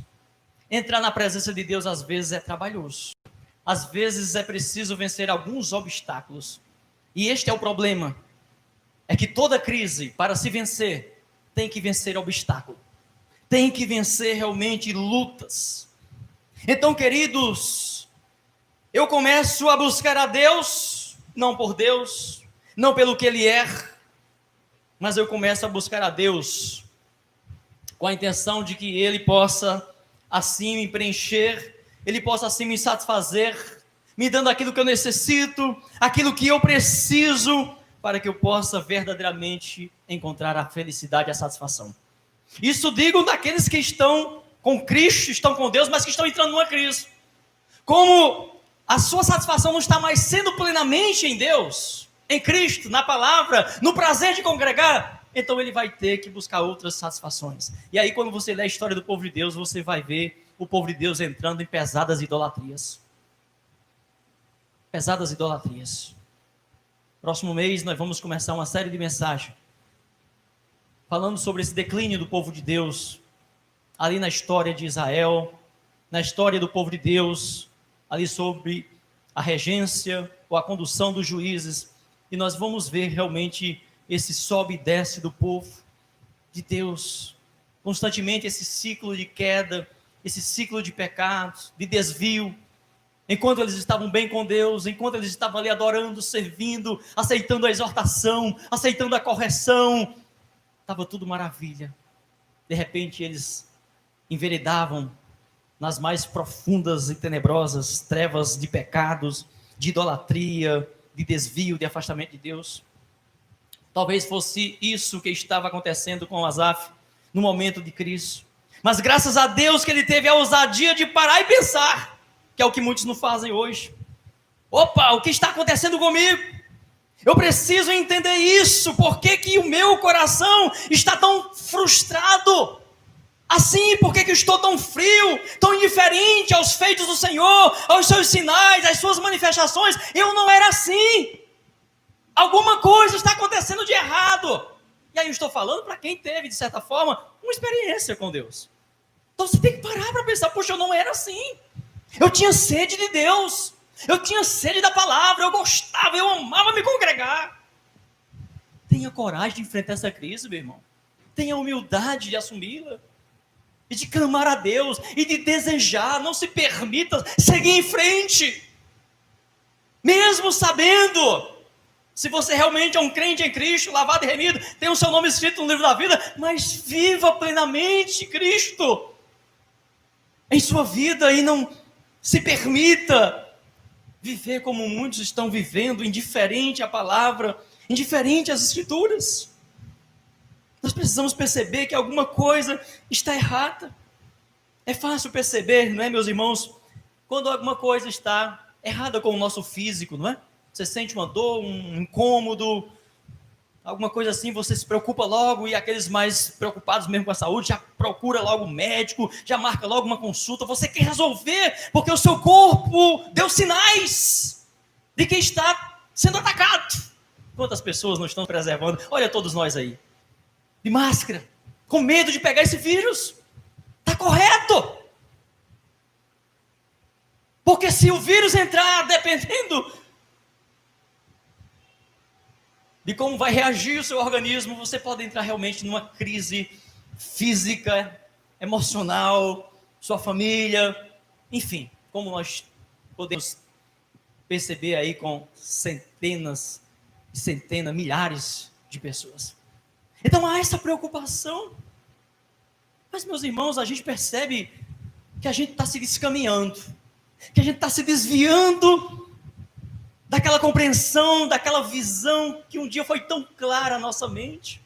Speaker 1: entrar na presença de Deus, às vezes é trabalhoso. Às vezes é preciso vencer alguns obstáculos. E este é o problema. É que toda crise, para se vencer, tem que vencer obstáculo. Tem que vencer realmente lutas. Então, queridos, eu começo a buscar a Deus, não por Deus, não pelo que Ele é, mas eu começo a buscar a Deus com a intenção de que Ele possa assim me preencher, Ele possa assim me satisfazer, me dando aquilo que eu necessito, aquilo que eu preciso, para que eu possa verdadeiramente encontrar a felicidade e a satisfação. Isso digo daqueles que estão com Cristo, estão com Deus, mas que estão entrando numa crise. Como a sua satisfação não está mais sendo plenamente em Deus, em Cristo, na palavra, no prazer de congregar, então ele vai ter que buscar outras satisfações. E aí, quando você lê a história do povo de Deus, você vai ver o povo de Deus entrando em pesadas idolatrias. Pesadas idolatrias. Próximo mês nós vamos começar uma série de mensagens falando sobre esse declínio do povo de Deus, ali na história de Israel, na história do povo de Deus, ali sobre a regência ou a condução dos juízes, e nós vamos ver realmente esse sobe e desce do povo de Deus, constantemente esse ciclo de queda, esse ciclo de pecados, de desvio. enquanto eles estavam bem com Deus, enquanto eles estavam ali adorando, servindo, aceitando a exortação, aceitando a correção, estava tudo maravilha. De repente eles enveredavam nas mais profundas e tenebrosas trevas de pecados, de idolatria, de desvio, de afastamento de Deus. Talvez fosse isso que estava acontecendo com Asaf no momento de crise. Mas graças a Deus que ele teve a ousadia de parar e pensar, que é o que muitos não fazem hoje. Opa, o que está acontecendo comigo? Eu preciso entender isso. Por que que o meu coração está tão frustrado? Assim, por que que eu estou tão frio, tão indiferente aos feitos do Senhor, aos seus sinais, às suas manifestações? Eu não era assim. Alguma coisa está acontecendo de errado. E aí eu estou falando para quem teve, de certa forma, uma experiência com Deus. Então você tem que parar para pensar, poxa, eu não era assim. Eu tinha sede de Deus. Eu tinha sede da palavra. Eu gostava, eu amava me congregar. Tenha coragem de enfrentar essa crise, meu irmão. Tenha humildade de assumi-la. E de clamar a Deus. E de desejar. Não se permita seguir em frente. Mesmo sabendo, se você realmente é um crente em Cristo, lavado e remido, tem o seu nome escrito no livro da vida, mas viva plenamente Cristo em sua vida e não se permita viver como muitos estão vivendo, indiferente à palavra, indiferente às escrituras. Nós precisamos perceber que alguma coisa está errada. É fácil perceber, não é, meus irmãos, quando alguma coisa está errada com o nosso físico, não é? Você sente uma dor, um incômodo, alguma coisa assim, você se preocupa logo, e aqueles mais preocupados mesmo com a saúde, já procura logo um médico, já marca logo uma consulta, você quer resolver, porque o seu corpo deu sinais de que está sendo atacado. Quantas pessoas não estão preservando? Olha todos nós aí, de máscara, com medo de pegar esse vírus. Está correto. Porque se o vírus entrar, dependendo de como vai reagir o seu organismo, você pode entrar realmente numa crise física, emocional, sua família, enfim, como nós podemos perceber aí com centenas e centenas, milhares de pessoas. Então há essa preocupação. Mas, meus irmãos, a gente percebe que a gente está se descaminhando, que a gente está se desviando daquela compreensão, daquela visão que um dia foi tão clara à nossa mente.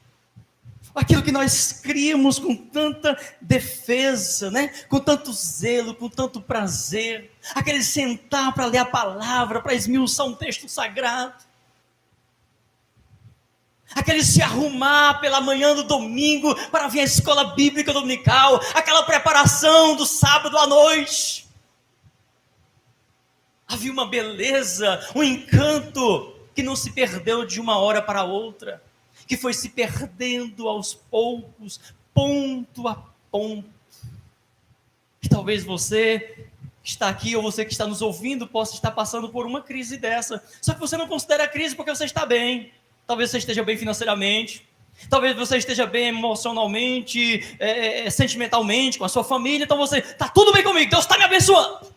Speaker 1: Aquilo que nós criamos com tanta defesa, né? Com tanto zelo, com tanto prazer. Aquele sentar para ler a palavra, para esmiuçar um texto sagrado. Aquele se arrumar pela manhã do domingo para vir à escola bíblica dominical. Aquela preparação do sábado à noite. Havia uma beleza, um encanto que não se perdeu de uma hora para outra, que foi se perdendo aos poucos, ponto a ponto. E talvez você que está aqui ou você que está nos ouvindo possa estar passando por uma crise dessa. Só que você não considera a crise porque você está bem. Talvez você esteja bem financeiramente, talvez você esteja bem emocionalmente, sentimentalmente, com a sua família. Então você, está tudo bem comigo, Deus está me abençoando.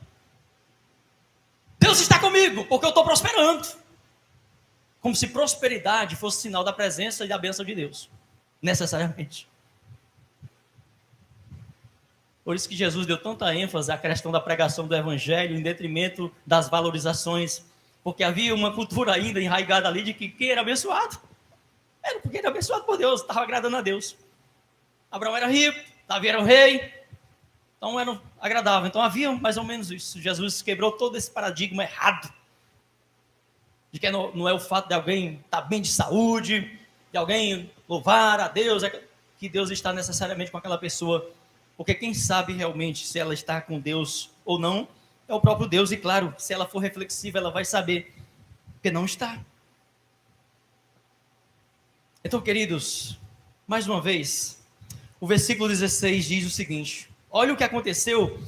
Speaker 1: Deus está comigo, porque eu estou prosperando. Como se prosperidade fosse sinal da presença e da bênção de Deus, necessariamente. Por isso que Jesus deu tanta ênfase à questão da pregação do Evangelho, em detrimento das valorizações, porque havia uma cultura ainda enraizada ali de que quem era abençoado, era porque era abençoado por Deus, estava agradando a Deus. Abraão era rico, Davi era o rei, então era agradável. Então havia mais ou menos isso. Jesus quebrou todo esse paradigma errado, de que não é o fato de alguém estar bem de saúde, de alguém louvar a Deus, que Deus está necessariamente com aquela pessoa, porque quem sabe realmente se ela está com Deus ou não, é o próprio Deus. E claro, se ela for reflexiva, ela vai saber que não está. Então, queridos, mais uma vez, o versículo 16 diz o seguinte: olha o que aconteceu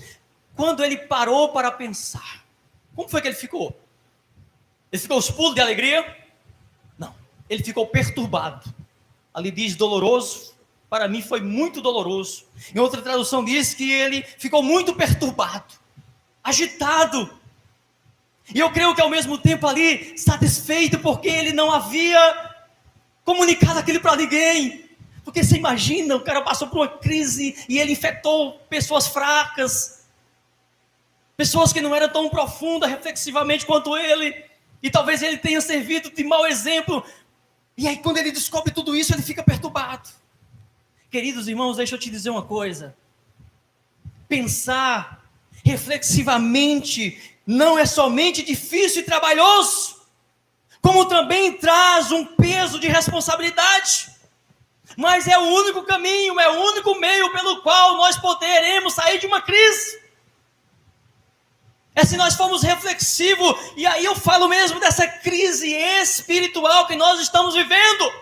Speaker 1: quando ele parou para pensar. Como foi que ele ficou? Ele ficou aos pulos de alegria? Não, ele ficou perturbado. Ali diz doloroso, para mim foi muito doloroso. Em outra tradução diz que ele ficou muito perturbado, agitado. E eu creio que ao mesmo tempo ali, satisfeito, porque ele não havia comunicado aquilo para ninguém. Porque você imagina, o cara passou por uma crise e ele infectou pessoas fracas, pessoas que não eram tão profundas reflexivamente quanto ele, e talvez ele tenha servido de mau exemplo. E aí quando ele descobre tudo isso, ele fica perturbado. Queridos irmãos, deixa eu te dizer uma coisa. Pensar reflexivamente não é somente difícil e trabalhoso, como também traz um peso de responsabilidade. Mas é o único caminho, é o único meio pelo qual nós poderemos sair de uma crise. É se nós formos reflexivos, e aí eu falo mesmo dessa crise espiritual que nós estamos vivendo.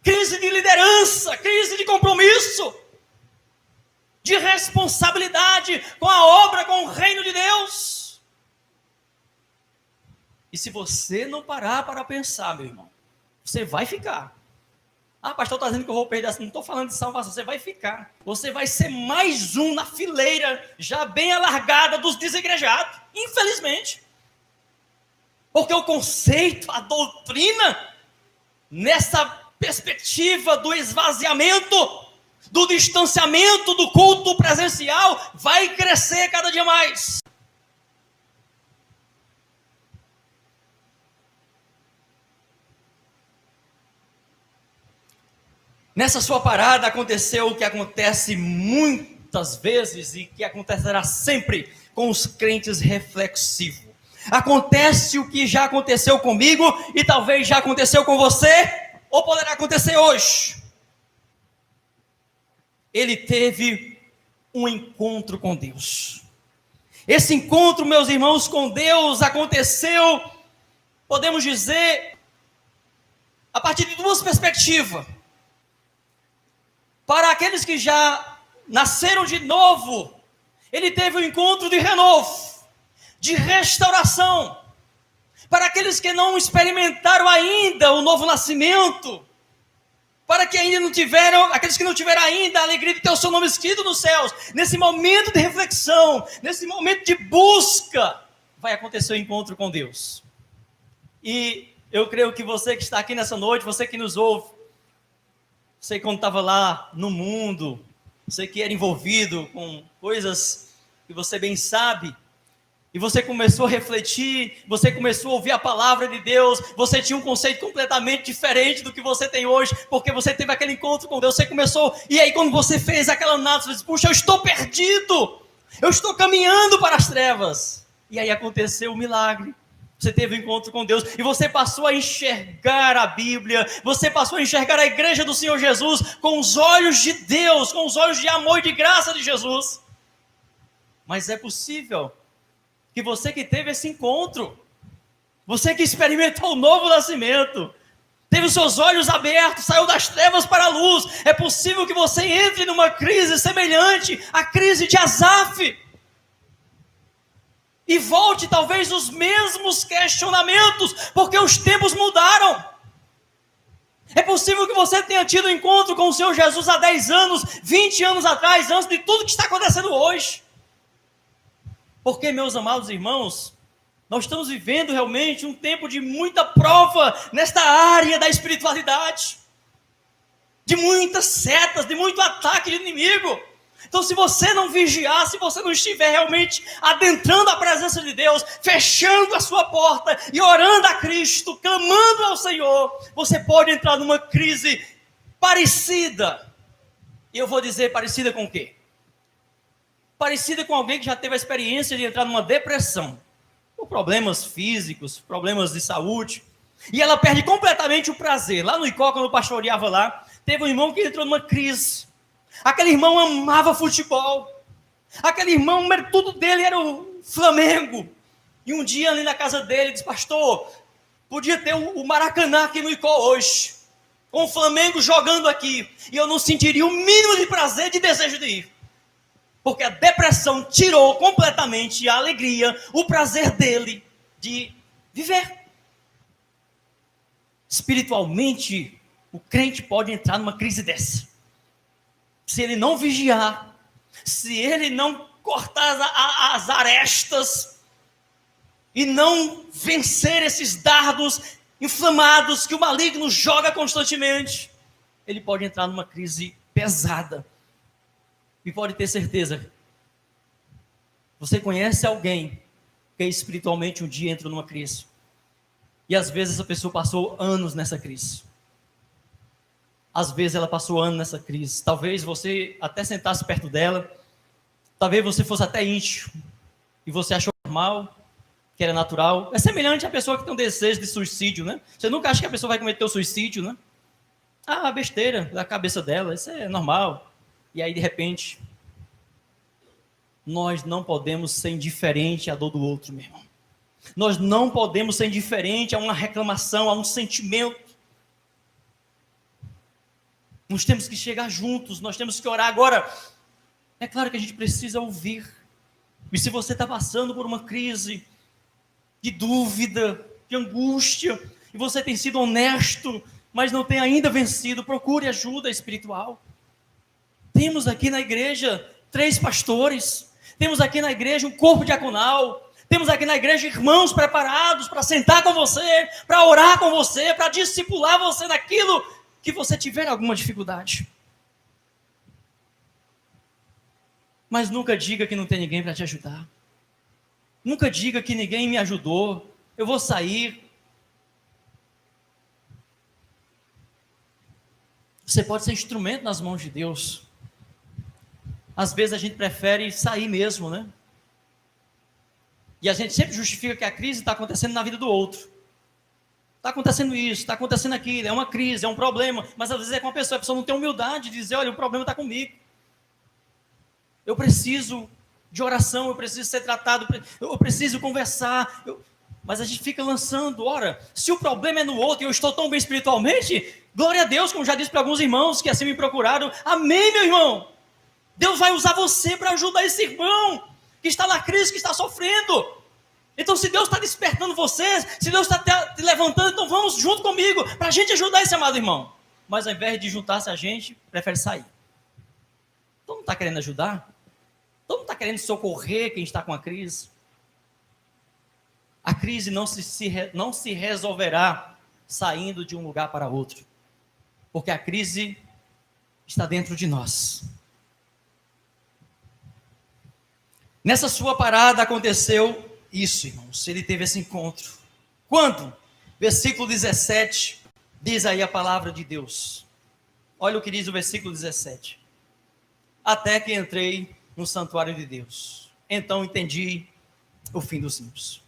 Speaker 1: Crise de liderança, crise de compromisso, de responsabilidade com a obra, com o reino de Deus. E se você não parar para pensar, meu irmão, você vai ficar. Ah, pastor, está dizendo que eu vou perder. Não estou falando de salvação, você vai ficar. Você vai ser mais um na fileira, já bem alargada dos desigrejados, infelizmente. Porque o conceito, a doutrina, nessa perspectiva do esvaziamento, do distanciamento do culto presencial, vai crescer cada dia mais. Nessa sua parada aconteceu o que acontece muitas vezes e que acontecerá sempre com os crentes reflexivos. Acontece o que já aconteceu comigo e talvez já aconteceu com você, ou poderá acontecer hoje. Ele teve um encontro com Deus. Esse encontro, meus irmãos, com Deus aconteceu, podemos dizer, a partir de duas perspectivas. Para aqueles que já nasceram de novo, ele teve um encontro de renovo, de restauração. Para aqueles que não experimentaram ainda o novo nascimento, para que ainda não tiveram, aqueles que não tiveram ainda a alegria de ter o seu nome escrito nos céus, nesse momento de reflexão, nesse momento de busca, vai acontecer o encontro com Deus. E eu creio que você que está aqui nessa noite, você que nos ouve, você quando estava lá no mundo, você que era envolvido com coisas que você bem sabe, e você começou a refletir, você começou a ouvir a palavra de Deus, você tinha um conceito completamente diferente do que você tem hoje, porque você teve aquele encontro com Deus, você começou, e aí quando você fez aquela análise, você disse, puxa, eu estou perdido, eu estou caminhando para as trevas, e aí aconteceu o milagre. Você teve um encontro com Deus e você passou a enxergar a Bíblia, você passou a enxergar a igreja do Senhor Jesus com os olhos de Deus, com os olhos de amor e de graça de Jesus. Mas é possível que você que teve esse encontro, você que experimentou o novo nascimento, teve os seus olhos abertos, saiu das trevas para a luz, é possível que você entre numa crise semelhante à crise de Asaf, e volte talvez os mesmos questionamentos, porque os tempos mudaram. É possível que você tenha tido um encontro com o Senhor Jesus há 10 anos, 20 anos atrás, antes de tudo que está acontecendo hoje. Porque, meus amados irmãos, nós estamos vivendo realmente um tempo de muita prova nesta área da espiritualidade, de muitas setas, de muito ataque de inimigo. Então, se você não vigiar, se você não estiver realmente adentrando a presença de Deus, fechando a sua porta e orando a Cristo, clamando ao Senhor, você pode entrar numa crise parecida. E eu vou dizer parecida com o quê? Parecida com alguém que já teve a experiência de entrar numa depressão, por problemas físicos, problemas de saúde, e ela perde completamente o prazer. Lá no Icó, quando eu pastoreava lá, teve um irmão que entrou numa crise. Aquele irmão amava futebol. Aquele irmão, tudo dele era o Flamengo. E um dia ali na casa dele, disse, pastor, podia ter o Maracanã aqui no Icó hoje, com o Flamengo jogando aqui, e eu não sentiria o mínimo de prazer, de desejo de ir. Porque a depressão tirou completamente a alegria, o prazer dele de viver. Espiritualmente, o crente pode entrar numa crise dessa. Se ele não vigiar, se ele não cortar as arestas, e não vencer esses dardos inflamados que o maligno joga constantemente, ele pode entrar numa crise pesada. E pode ter certeza, você conhece alguém que espiritualmente um dia entrou numa crise, e às vezes essa pessoa passou anos nessa crise. Às vezes ela passou anos nessa crise. Talvez você até sentasse perto dela, talvez você fosse até íntimo, e você achou normal, que era natural. É semelhante à pessoa que tem um desejo de suicídio, né? Você nunca acha que a pessoa vai cometer o suicídio, né? Ah, besteira da cabeça dela, isso é normal. E aí, de repente, nós não podemos ser indiferente à dor do outro, meu irmão. Nós não podemos ser indiferente a uma reclamação, a um sentimento. Nós temos que chegar juntos, nós temos que orar. Agora, é claro que a gente precisa ouvir. E se você está passando por uma crise de dúvida, de angústia, e você tem sido honesto, mas não tem ainda vencido, procure ajuda espiritual. Temos aqui na igreja 3 pastores, temos aqui na igreja um corpo diaconal, temos aqui na igreja irmãos preparados para sentar com você, para orar com você, para discipular você naquilo que você tiver alguma dificuldade. Mas nunca diga que não tem ninguém para te ajudar. Nunca diga que ninguém me ajudou, eu vou sair. Você pode ser instrumento nas mãos de Deus. Às vezes a gente prefere sair mesmo, né? E a gente sempre justifica que a crise está acontecendo na vida do outro. Está acontecendo isso, está acontecendo aquilo, é uma crise, é um problema. Mas às vezes é com a pessoa não tem humildade de dizer, olha, o problema está comigo. Eu preciso de oração, eu preciso ser tratado, eu preciso conversar. Mas a gente fica lançando, ora, se o problema é no outro e eu estou tão bem espiritualmente, glória a Deus, como já disse para alguns irmãos que assim me procuraram, amém, meu irmão. Deus vai usar você para ajudar esse irmão que está na crise, que está sofrendo. Então, se Deus está despertando você, se Deus está te levantando, então vamos junto comigo, para a gente ajudar esse amado irmão. Mas ao invés de juntar-se a gente, prefere sair. Todo mundo está querendo ajudar? Todo mundo está querendo socorrer quem está com a crise? A crise não se resolverá saindo de um lugar para outro, porque a crise está dentro de nós. Nessa sua parada aconteceu isso, irmãos. Ele teve esse encontro. Quando? Versículo 17, diz aí a palavra de Deus. Olha o que diz o versículo 17. Até que entrei no santuário de Deus. Então entendi o fim dos ímpios.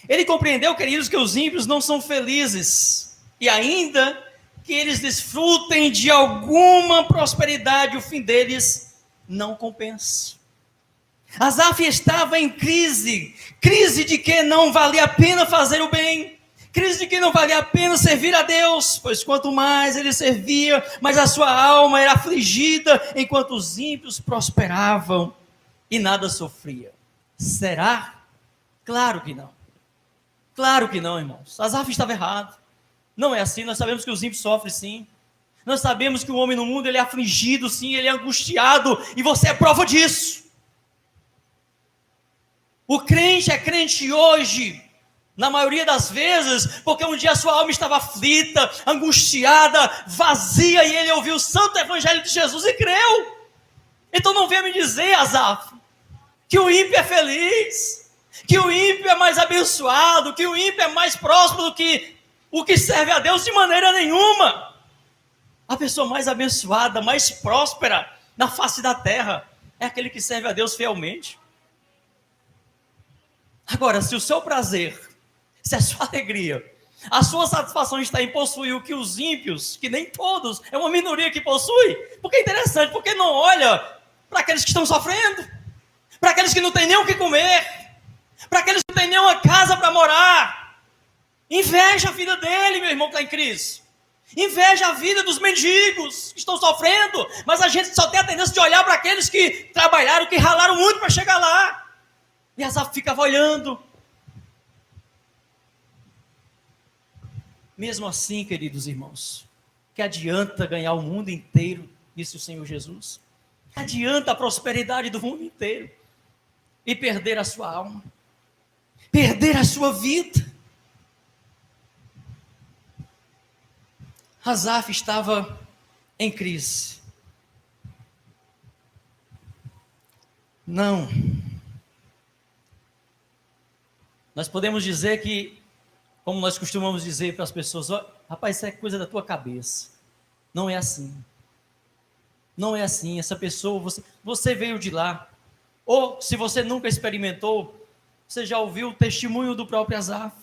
Speaker 1: Ele compreendeu, queridos, que os ímpios não são felizes. E ainda que eles desfrutem de alguma prosperidade, o fim deles não compensa. Asaf estava em crise de que não valia a pena fazer o bem, crise de que não valia a pena servir a Deus, pois quanto mais ele servia, mais a sua alma era afligida, enquanto os ímpios prosperavam e nada sofria. Será? Claro que não. Claro que não, irmãos. Asaf estava errado. Não é assim, nós sabemos que os ímpios sofrem sim. Nós sabemos que o homem no mundo ele é afligido sim, ele é angustiado, e você é prova disso. O crente é crente hoje, na maioria das vezes, porque um dia a sua alma estava aflita, angustiada, vazia, e ele ouviu o santo evangelho de Jesus e creu. Então não venha me dizer, Asaf, que o ímpio é feliz, que o ímpio é mais abençoado, que o ímpio é mais próspero do que o que serve a Deus, de maneira nenhuma. A pessoa mais abençoada, mais próspera na face da terra é aquele que serve a Deus fielmente. Agora, se o seu prazer, se a sua alegria, a sua satisfação está em possuir o que os ímpios, que nem todos, é uma minoria que possui, porque é interessante, porque não olha para aqueles que estão sofrendo, para aqueles que não têm nem o que comer, para aqueles que não têm nem uma casa para morar. Inveja a vida dele, meu irmão que está em crise. Inveja a vida dos mendigos que estão sofrendo, mas a gente só tem a tendência de olhar para aqueles que trabalharam, que ralaram muito para chegar lá. E Asaf ficava olhando. Mesmo assim, queridos irmãos, que adianta ganhar o mundo inteiro, disse o Senhor Jesus? Que adianta a prosperidade do mundo inteiro e perder a sua alma? perder a sua vida. Asaf estava em crise. Não. Nós podemos dizer que, como nós costumamos dizer para as pessoas, oh, rapaz, isso é coisa da tua cabeça. Não é assim. Não é assim. Essa pessoa, você veio de lá. Ou, se você nunca experimentou, você já ouviu o testemunho do próprio Asaf.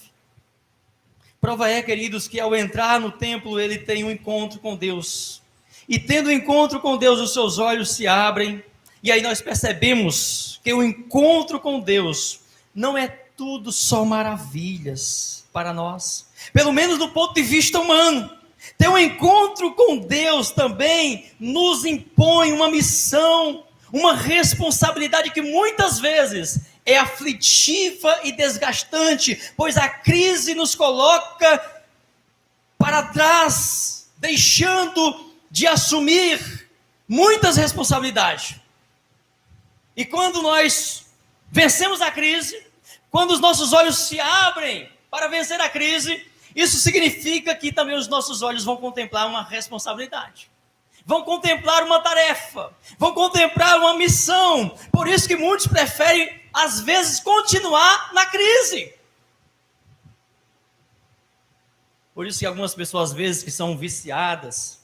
Speaker 1: Prova é, queridos, que ao entrar no templo, ele tem um encontro com Deus. E tendo um encontro com Deus, os seus olhos se abrem. E aí nós percebemos que o encontro com Deus não é tudo só maravilhas para nós. Pelo menos do ponto de vista humano. Ter um encontro com Deus também nos impõe uma missão, uma responsabilidade que muitas vezes é aflitiva e desgastante, pois a crise nos coloca para trás, deixando de assumir muitas responsabilidades. E quando nós vencemos a crise, quando os nossos olhos se abrem para vencer a crise, isso significa que também os nossos olhos vão contemplar uma responsabilidade. Vão contemplar uma tarefa, vão contemplar uma missão. Por isso que muitos preferem, às vezes, continuar na crise. Por isso que algumas pessoas, às vezes, que são viciadas,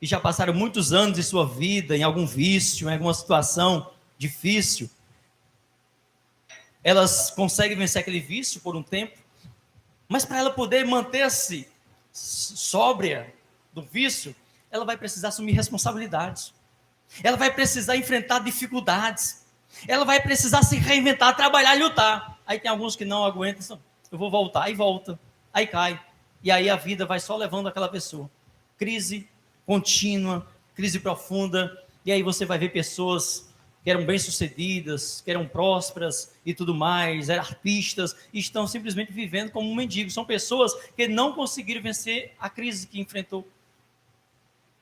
Speaker 1: e já passaram muitos anos de sua vida em algum vício, em alguma situação difícil, elas conseguem vencer aquele vício por um tempo, mas para ela poder manter-se sóbria do vício, ela vai precisar assumir responsabilidades. Ela vai precisar enfrentar dificuldades. Ela vai precisar se reinventar, trabalhar e lutar. Aí tem alguns que não aguentam, eu vou voltar, e volta. Aí cai. E aí a vida vai só levando aquela pessoa. Crise contínua, crise profunda. E aí você vai ver pessoas que eram bem-sucedidas, que eram prósperas e tudo mais, eram artistas, e estão simplesmente vivendo como um mendigo. São pessoas que não conseguiram vencer a crise que enfrentou.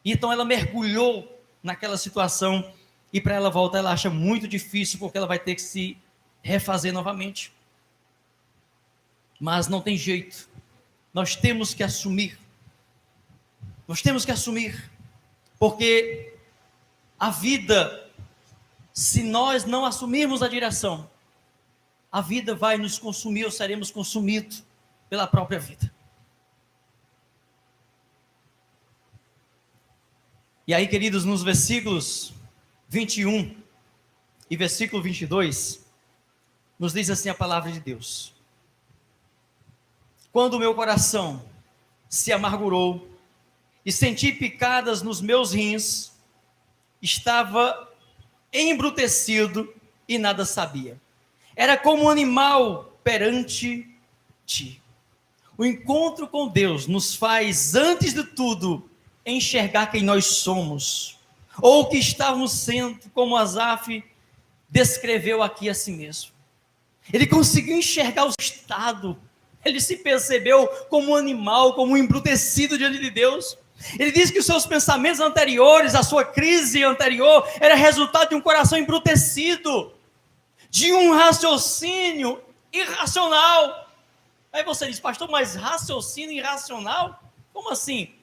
Speaker 1: E então ela mergulhou naquela situação, e para ela voltar, ela acha muito difícil, porque ela vai ter que se refazer novamente. Mas não tem jeito. Nós temos que assumir. Nós temos que assumir. Porque a vida, se nós não assumirmos a direção, a vida vai nos consumir, ou seremos consumidos pela própria vida. E aí, queridos, nos versículos 21 e versículo 22, nos diz assim a palavra de Deus: quando o meu coração se amargurou e senti picadas nos meus rins, estava embrutecido e nada sabia. Era como um animal perante ti. O encontro com Deus nos faz, antes de tudo, enxergar quem nós somos, ou o que estávamos sendo, como Asaf descreveu aqui a si mesmo. Ele conseguiu enxergar o estado, ele se percebeu como um animal, como um embrutecido diante de Deus. Ele diz que os seus pensamentos anteriores, a sua crise anterior, era resultado de um coração embrutecido, de um raciocínio irracional. Aí você diz, pastor, mas raciocínio irracional? Como assim?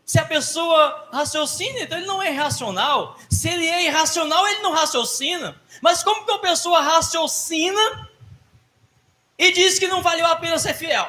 Speaker 1: Se a pessoa raciocina, então ele não é irracional. Se ele é irracional, ele não raciocina. Mas como que uma pessoa raciocina e diz que não valeu a pena ser fiel?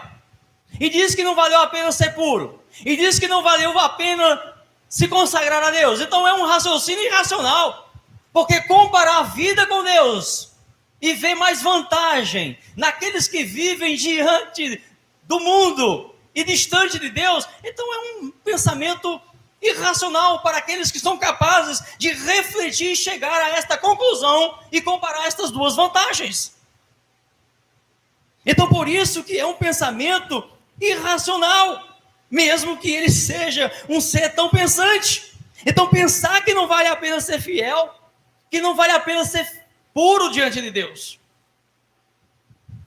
Speaker 1: E diz que não valeu a pena ser puro? E diz que não valeu a pena se consagrar a Deus? Então é um raciocínio irracional. Porque comparar a vida com Deus e ver mais vantagem naqueles que vivem diante do mundo e distante de Deus, então é um pensamento irracional para aqueles que são capazes de refletir e chegar a esta conclusão e comparar estas duas vantagens. Então por isso que é um pensamento irracional, mesmo que ele seja um ser tão pensante. Então pensar que não vale a pena ser fiel, que não vale a pena ser puro diante de Deus.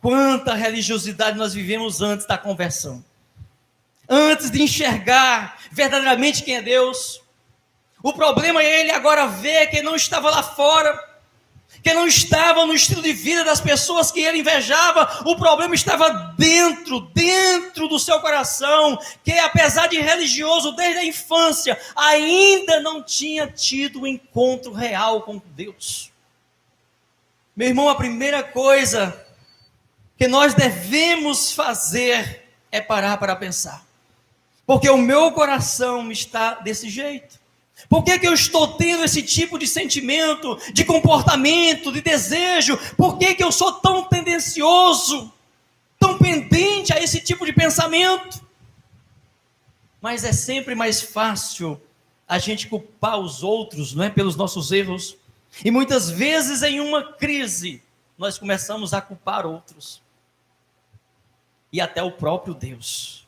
Speaker 1: Quanta religiosidade nós vivemos antes da conversão. Antes de enxergar verdadeiramente quem é Deus. O problema é ele agora ver que não estava lá fora. que não estava no estilo de vida das pessoas que ele invejava, o problema estava dentro do seu coração, que apesar de religioso desde a infância, ainda não tinha tido um encontro real com Deus. Meu irmão, a primeira coisa que nós devemos fazer é parar para pensar, porque o meu coração está desse jeito. Por que eu estou tendo esse tipo de sentimento, de comportamento, de desejo? Por que eu sou tão tendencioso, tão pendente a esse tipo de pensamento? Mas é sempre mais fácil a gente culpar os outros, não é, pelos nossos erros. E muitas vezes em uma crise, nós começamos a culpar outros. E até o próprio Deus.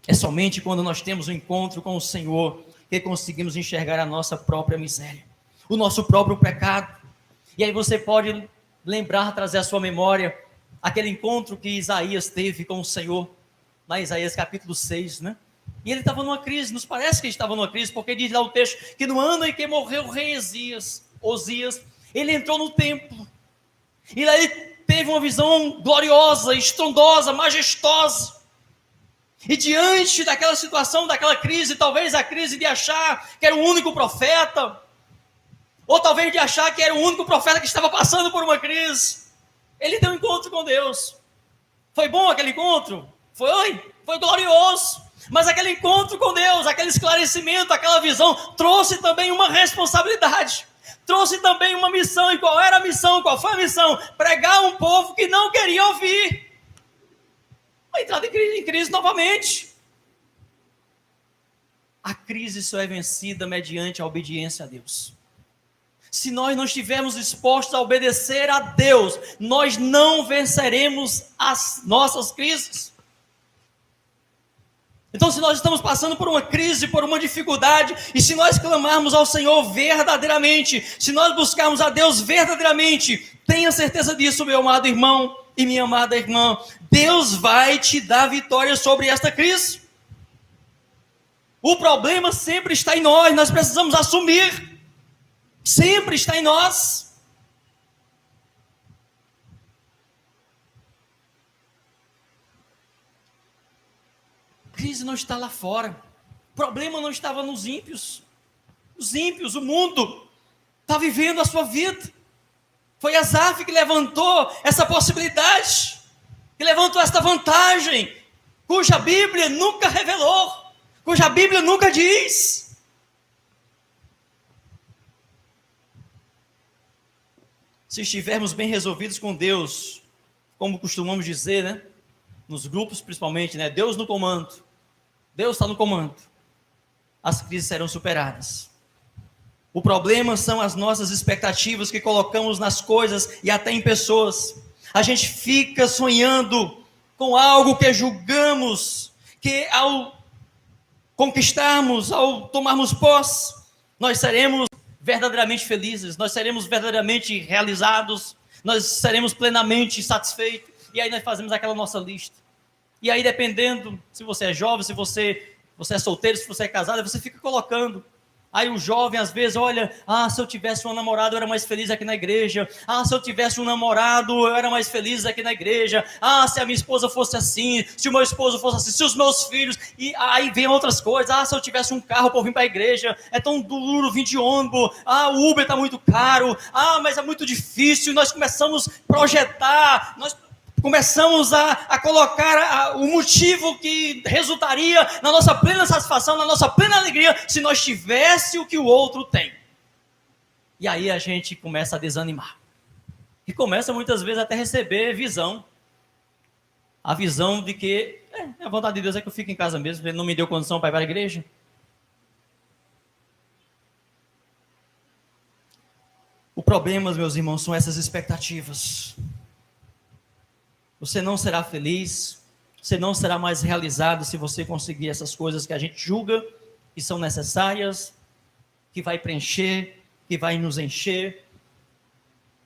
Speaker 1: É somente quando nós temos um encontro com o Senhor que conseguimos enxergar a nossa própria miséria, o nosso próprio pecado. E aí você pode lembrar, trazer à sua memória aquele encontro que Isaías teve com o Senhor, lá em Isaías capítulo 6, né? E ele estava numa crise, nos parece que ele estava numa crise, porque diz lá o texto que no ano em que morreu o rei Osias, ele entrou no templo, e lá ele teve uma visão gloriosa, estrondosa, majestosa. E diante daquela situação, daquela crise, talvez a crise de achar que era o único profeta, ou talvez de achar que era o único profeta que estava passando por uma crise, ele deu um encontro com Deus. Foi bom aquele encontro? Foi glorioso. Mas aquele encontro com Deus, aquele esclarecimento, aquela visão, trouxe também uma responsabilidade, trouxe também uma missão. E qual era a missão? Qual foi a missão? Pregar a um povo que não queria ouvir. Vai entrar em crise novamente. A crise só é vencida mediante a obediência a Deus. Se nós não estivermos dispostos a obedecer a Deus, nós não venceremos as nossas crises. Então, se nós estamos passando por uma crise, por uma dificuldade, e se nós clamarmos ao Senhor verdadeiramente, se nós buscarmos a Deus verdadeiramente, tenha certeza disso, meu amado irmão e minha amada irmã, Deus vai te dar vitória sobre esta crise. O problema sempre está em nós precisamos assumir, sempre está em nós. A crise não está lá fora, o problema não estava nos ímpios. Os ímpios, o mundo, está vivendo a sua vida. Foi Asaf que levantou essa possibilidade, que levantou esta vantagem, cuja Bíblia nunca revelou, cuja Bíblia nunca diz. Se estivermos bem resolvidos com Deus, como costumamos dizer, né? Nos grupos principalmente, né? Deus no comando, Deus está no comando, as crises serão superadas. O problema são as nossas expectativas que colocamos nas coisas e até em pessoas. A gente fica sonhando com algo que julgamos que ao conquistarmos, ao tomarmos posse, nós seremos verdadeiramente felizes, nós seremos verdadeiramente realizados, nós seremos plenamente satisfeitos. E aí nós fazemos aquela nossa lista. E aí, dependendo se você é jovem, se você é solteiro, se você é casado, você fica colocando. Aí o jovem às vezes olha, se eu tivesse um namorado eu era mais feliz aqui na igreja, se eu tivesse um namorado eu era mais feliz aqui na igreja, se a minha esposa fosse assim, se o meu esposo fosse assim, se os meus filhos, e aí vem outras coisas, se eu tivesse um carro para vir para a igreja, é tão duro vir de ônibus, o Uber está muito caro, mas é muito difícil. Nós começamos a projetar, nós começamos a colocar o motivo que resultaria na nossa plena satisfação, na nossa plena alegria, se nós tivéssemos o que o outro tem. E aí a gente começa a desanimar. E começa muitas vezes até receber visão. A visão de que a vontade de Deus é que eu fique em casa mesmo, ele não me deu condição para ir para a igreja. O problema, meus irmãos, são essas expectativas. Você não será feliz, você não será mais realizado se você conseguir essas coisas que a gente julga que são necessárias, que vai preencher, que vai nos encher.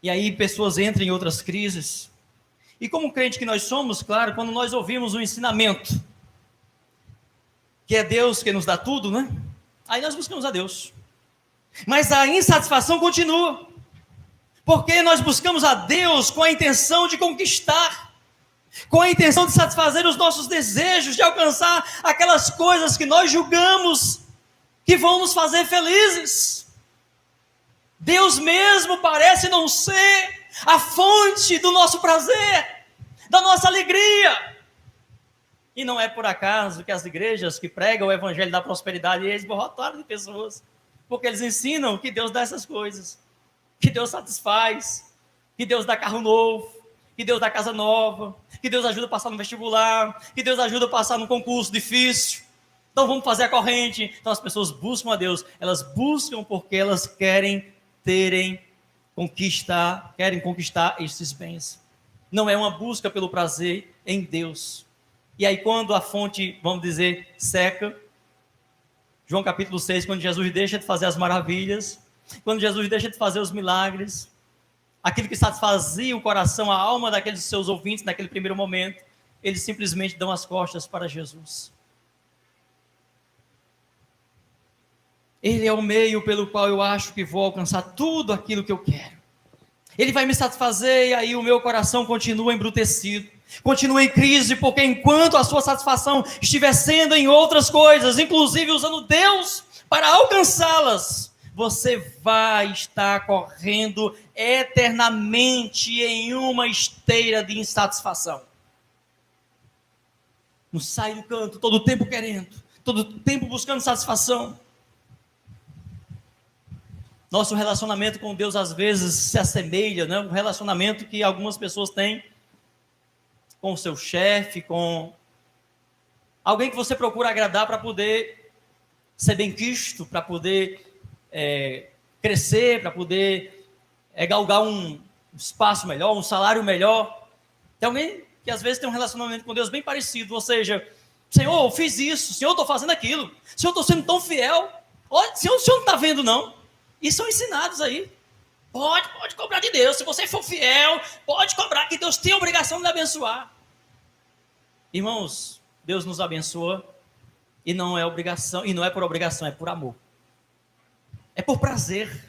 Speaker 1: E aí pessoas entram em outras crises. E como crente que nós somos, claro, quando nós ouvimos um ensinamento, que é Deus que nos dá tudo, né? Aí nós buscamos a Deus. Mas a insatisfação continua. Porque nós buscamos a Deus com a intenção de conquistar, com a intenção de satisfazer os nossos desejos, de alcançar aquelas coisas que nós julgamos que vão nos fazer felizes. Deus mesmo parece não ser a fonte do nosso prazer, da nossa alegria. E não é por acaso que as igrejas que pregam o evangelho da prosperidade, eles borrotaram de pessoas, porque eles ensinam que Deus dá essas coisas, que Deus satisfaz, que Deus dá carro novo, que Deus dá casa nova, que Deus ajuda a passar no vestibular, que Deus ajuda a passar num concurso difícil. Então vamos fazer a corrente. Então as pessoas buscam a Deus, elas buscam porque elas querem conquistar esses bens. Não é uma busca pelo prazer em Deus. E aí quando a fonte, vamos dizer, seca, João capítulo 6, quando Jesus deixa de fazer as maravilhas, quando Jesus deixa de fazer os milagres, aquilo que satisfazia o coração, a alma daqueles seus ouvintes naquele primeiro momento, eles simplesmente dão as costas para Jesus. Ele é o meio pelo qual eu acho que vou alcançar tudo aquilo que eu quero. Ele vai me satisfazer e aí o meu coração continua embrutecido, continua em crise, porque enquanto a sua satisfação estiver sendo em outras coisas, inclusive usando Deus para alcançá-las, você vai estar correndo eternamente em uma esteira de insatisfação. Não sai do canto, todo o tempo querendo, todo o tempo buscando satisfação. Nosso relacionamento com Deus às vezes se assemelha, né? Um relacionamento que algumas pessoas têm com o seu chefe, com alguém que você procura agradar para poder ser bem-quisto, para poder crescer, para poder galgar um espaço melhor, um salário melhor. Tem alguém que às vezes tem um relacionamento com Deus bem parecido, ou seja, Senhor, eu fiz isso, Senhor, eu estou fazendo aquilo, Senhor, eu estou sendo tão fiel, olha, Senhor, o Senhor não está vendo não? E são ensinados aí. Pode cobrar de Deus. Se você for fiel, pode cobrar, que Deus tem a obrigação de lhe abençoar. Irmãos, Deus nos abençoa e não é obrigação, e não é por obrigação, é por amor. É por prazer.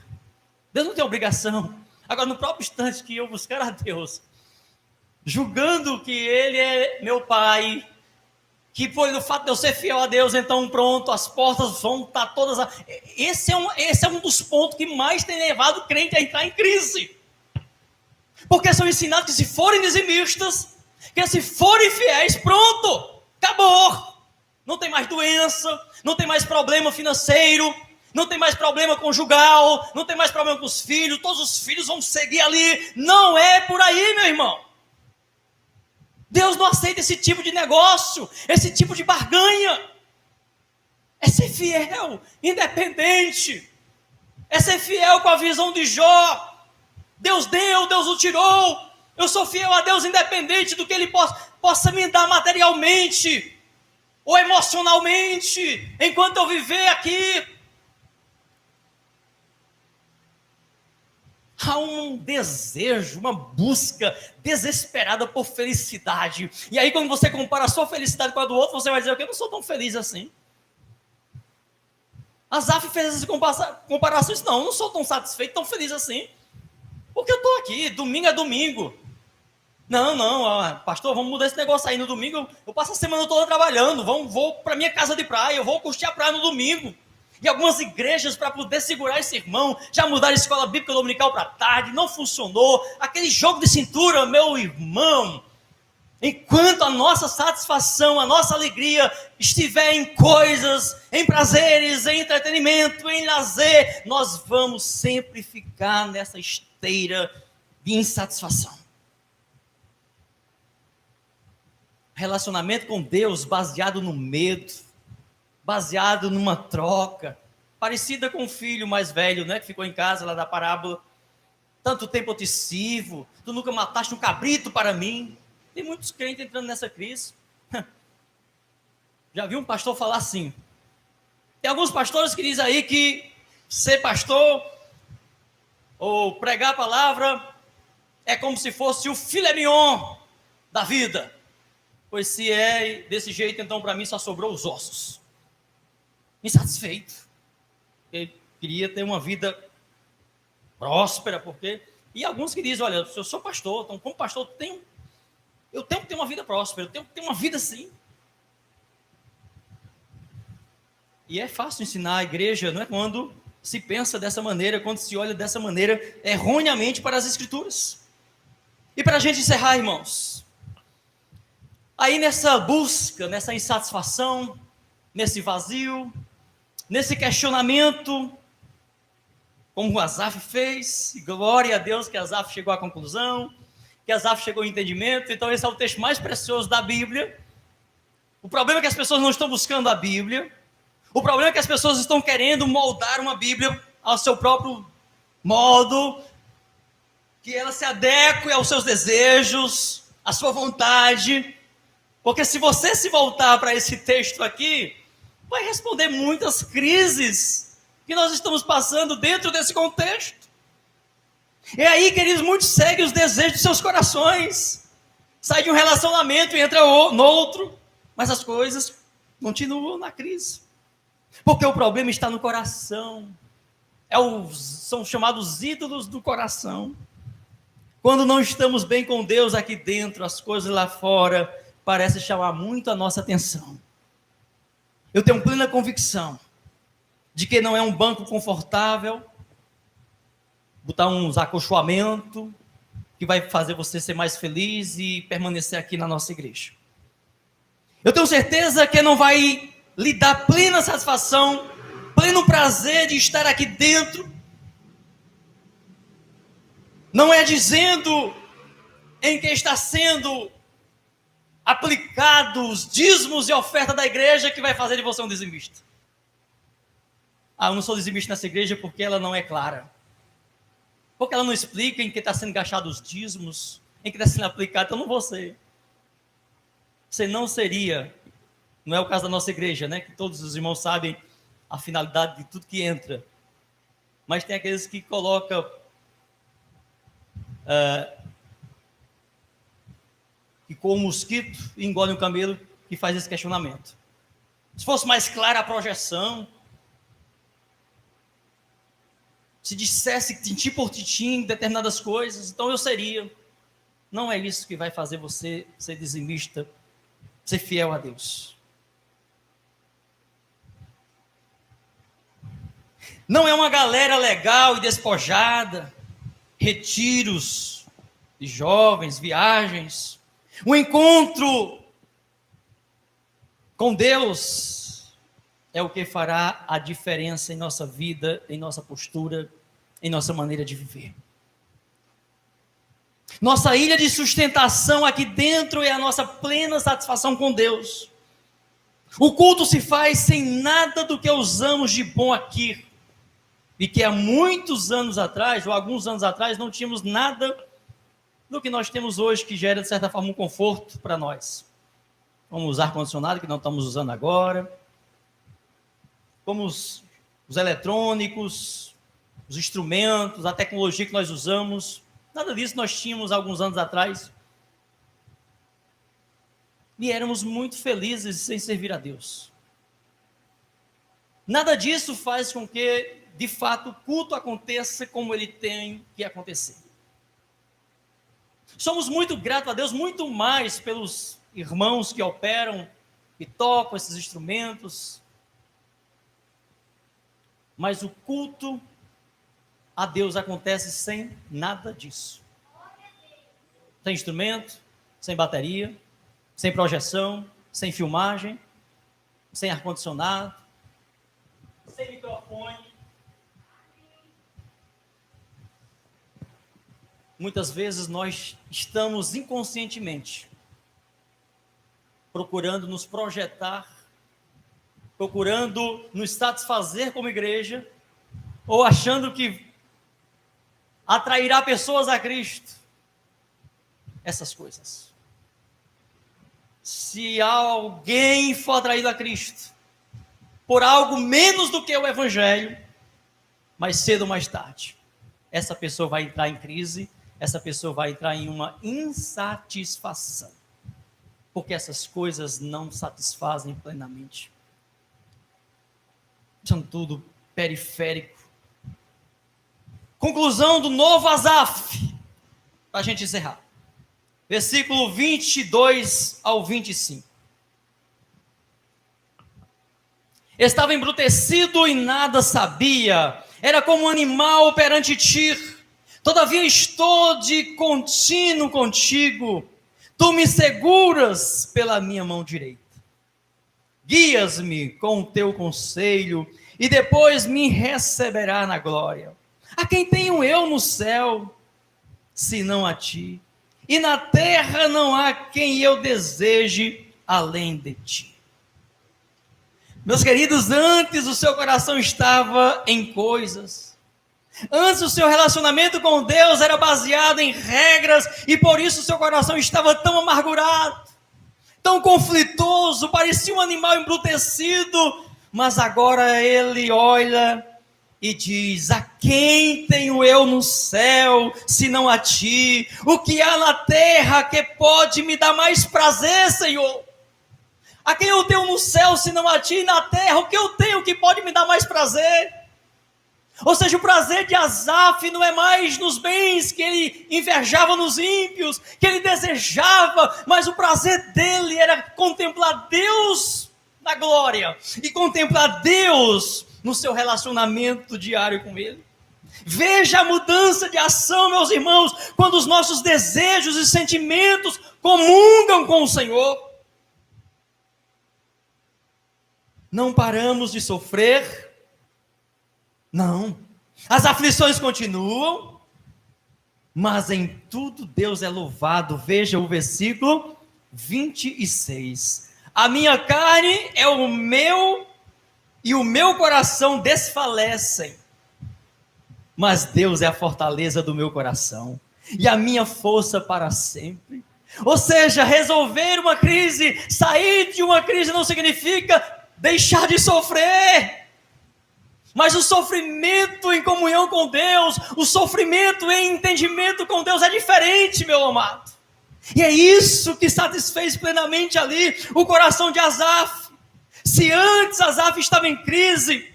Speaker 1: Deus não tem obrigação. Agora, no próprio instante que eu buscar a Deus, julgando que Ele é meu Pai, que foi no fato de eu ser fiel a Deus, então pronto, as portas vão estar todas... Esse é um dos pontos que mais tem levado o crente a entrar em crise. Porque são ensinados que se forem dizimistas, que se forem fiéis, pronto, acabou. Não tem mais doença, não tem mais problema financeiro, não tem mais problema conjugal, não tem mais problema com os filhos, todos os filhos vão seguir ali. Não é por aí, meu irmão. Deus não aceita esse tipo de negócio, esse tipo de barganha. É ser fiel, independente. É ser fiel com a visão de Jó. Deus deu, Deus o tirou. Eu sou fiel a Deus independente do que Ele possa me dar materialmente ou emocionalmente, enquanto eu viver aqui. Há um desejo, uma busca desesperada por felicidade. E aí quando você compara a sua felicidade com a do outro, você vai dizer, eu não sou tão feliz assim. Asaf fez essas comparações, não, eu não sou tão satisfeito, tão feliz assim. Porque eu estou aqui, domingo é domingo. Não, pastor, vamos mudar esse negócio aí no domingo. Eu passo a semana toda trabalhando, vou para minha casa de praia, eu vou curtir a praia no domingo. E algumas igrejas, para poder segurar esse irmão, já mudaram a escola bíblica dominical para tarde, não funcionou. Aquele jogo de cintura, meu irmão. Enquanto a nossa satisfação, a nossa alegria estiver em coisas, em prazeres, em entretenimento, em lazer, nós vamos sempre ficar nessa esteira de insatisfação. Relacionamento com Deus baseado no medo, baseado numa troca, parecida com o filho mais velho, né, que ficou em casa lá da parábola. Tanto tempo eu te sirvo, tu nunca mataste um cabrito para mim. Tem muitos crentes entrando nessa crise. Já vi um pastor falar assim. Tem alguns pastores que dizem aí que ser pastor ou pregar a palavra é como se fosse o filé mignon da vida. Pois se é desse jeito, então para mim só sobrou os ossos. Insatisfeito. queria ter uma vida próspera, porque... E alguns que dizem, olha, eu sou pastor, então como pastor eu tenho que ter uma vida próspera, eu tenho que ter uma vida assim. E é fácil ensinar a igreja, não é, quando se pensa dessa maneira, quando se olha dessa maneira erroneamente para as Escrituras. E para a gente encerrar, irmãos, aí nessa busca, nessa insatisfação, nesse vazio, nesse questionamento, como o Asaf fez, e glória a Deus que Asaf chegou à conclusão, que Asaf chegou ao entendimento. Então esse é o texto mais precioso da Bíblia. O problema é que as pessoas não estão buscando a Bíblia. O problema é que as pessoas estão querendo moldar uma Bíblia ao seu próprio modo, que ela se adeque aos seus desejos, à sua vontade. Porque se você se voltar para esse texto aqui, vai responder muitas crises que nós estamos passando dentro desse contexto. E aí, queridos, muitos seguem os desejos de seus corações. Sai de um relacionamento e entra no outro, mas as coisas continuam na crise. Porque o problema está no coração. São chamados ídolos do coração. Quando não estamos bem com Deus aqui dentro, as coisas lá fora parecem chamar muito a nossa atenção. Eu tenho plena convicção de que não é um banco confortável, botar uns acolchoamentos, que vai fazer você ser mais feliz e permanecer aqui na nossa igreja. Eu tenho certeza que não vai lhe dar plena satisfação, pleno prazer de estar aqui dentro. Não é dizendo em que está sendo aplicados dízimos e oferta da igreja que vai fazer de você um dizimista. Eu não sou dizimista nessa igreja porque ela não é clara. Porque ela não explica em que está sendo gastado os dízimos, em que está sendo aplicado. Então não vou ser. Você não seria. Não é o caso da nossa igreja, né? Que todos os irmãos sabem a finalidade de tudo que entra. Mas tem aqueles que colocam que com o mosquito e engole o camelo, que faz esse questionamento. Se fosse mais clara a projeção, se dissesse tintim por tintim determinadas coisas, então eu seria. Não é isso que vai fazer você ser dizimista, ser fiel a Deus. Não é uma galera legal e despojada, retiros de jovens, viagens. O encontro com Deus é o que fará a diferença em nossa vida, em nossa postura, em nossa maneira de viver. Nossa ilha de sustentação aqui dentro é a nossa plena satisfação com Deus. O culto se faz sem nada do que usamos de bom aqui. E que há muitos anos atrás, ou alguns anos atrás, não tínhamos nada do que nós temos hoje, que gera, de certa forma, um conforto para nós. Como os ar-condicionado, que não estamos usando agora. Como os eletrônicos, os instrumentos, a tecnologia que nós usamos. Nada disso nós tínhamos alguns anos atrás. E éramos muito felizes sem servir a Deus. Nada disso faz com que, de fato, o culto aconteça como ele tem que acontecer. Somos muito gratos a Deus, muito mais pelos irmãos que operam, que tocam esses instrumentos. Mas o culto a Deus acontece sem nada disso. Sem instrumento, sem bateria, sem projeção, sem filmagem, sem ar-condicionado, sem microfone. Muitas vezes nós estamos inconscientemente procurando nos projetar, procurando nos satisfazer como igreja, ou achando que atrairá pessoas a Cristo. Essas coisas. Se alguém for atraído a Cristo por algo menos do que o Evangelho, mais cedo ou mais tarde, essa pessoa vai entrar em crise, essa pessoa vai entrar em uma insatisfação, porque essas coisas não satisfazem plenamente. São tudo periférico, Conclusão do novo Asaf, para a gente encerrar. Versículo 22 ao 25. Estava embrutecido e nada sabia, era como um animal perante ti. Todavia estou de contínuo contigo, tu me seguras pela minha mão direita. Guias-me com o teu conselho, e depois me receberá na glória. A quem tenho eu no céu, senão a ti? E na terra não há quem eu deseje além de ti. Meus queridos, antes o seu coração estava em coisas. Antes o seu relacionamento com Deus era baseado em regras, e por isso o seu coração estava tão amargurado, tão conflitoso, parecia um animal embrutecido. Mas agora ele olha e diz: a quem tenho eu no céu, senão a ti? O que há na terra que pode me dar mais prazer, Senhor? A quem eu tenho no céu, senão a ti? E na terra, o que eu tenho que pode me dar mais prazer? Ou seja, o prazer de Asaf não é mais nos bens que ele invejava nos ímpios, que ele desejava, mas o prazer dele era contemplar Deus na glória, e contemplar Deus no seu relacionamento diário com ele. Veja a mudança de ação, meus irmãos, quando os nossos desejos e sentimentos comungam com o Senhor. Não paramos de sofrer, não. As aflições continuam, mas em tudo Deus é louvado. Veja o versículo 26. A minha carne é o meu, e o meu coração desfalecem, mas Deus é a fortaleza do meu coração, e a minha força para sempre. Ou seja, resolver uma crise, sair de uma crise não significa deixar de sofrer, mas o sofrimento em comunhão com Deus, o sofrimento em entendimento com Deus é diferente, meu amado. E é isso que satisfez plenamente ali o coração de Asaf. Se antes Asaf estava em crise,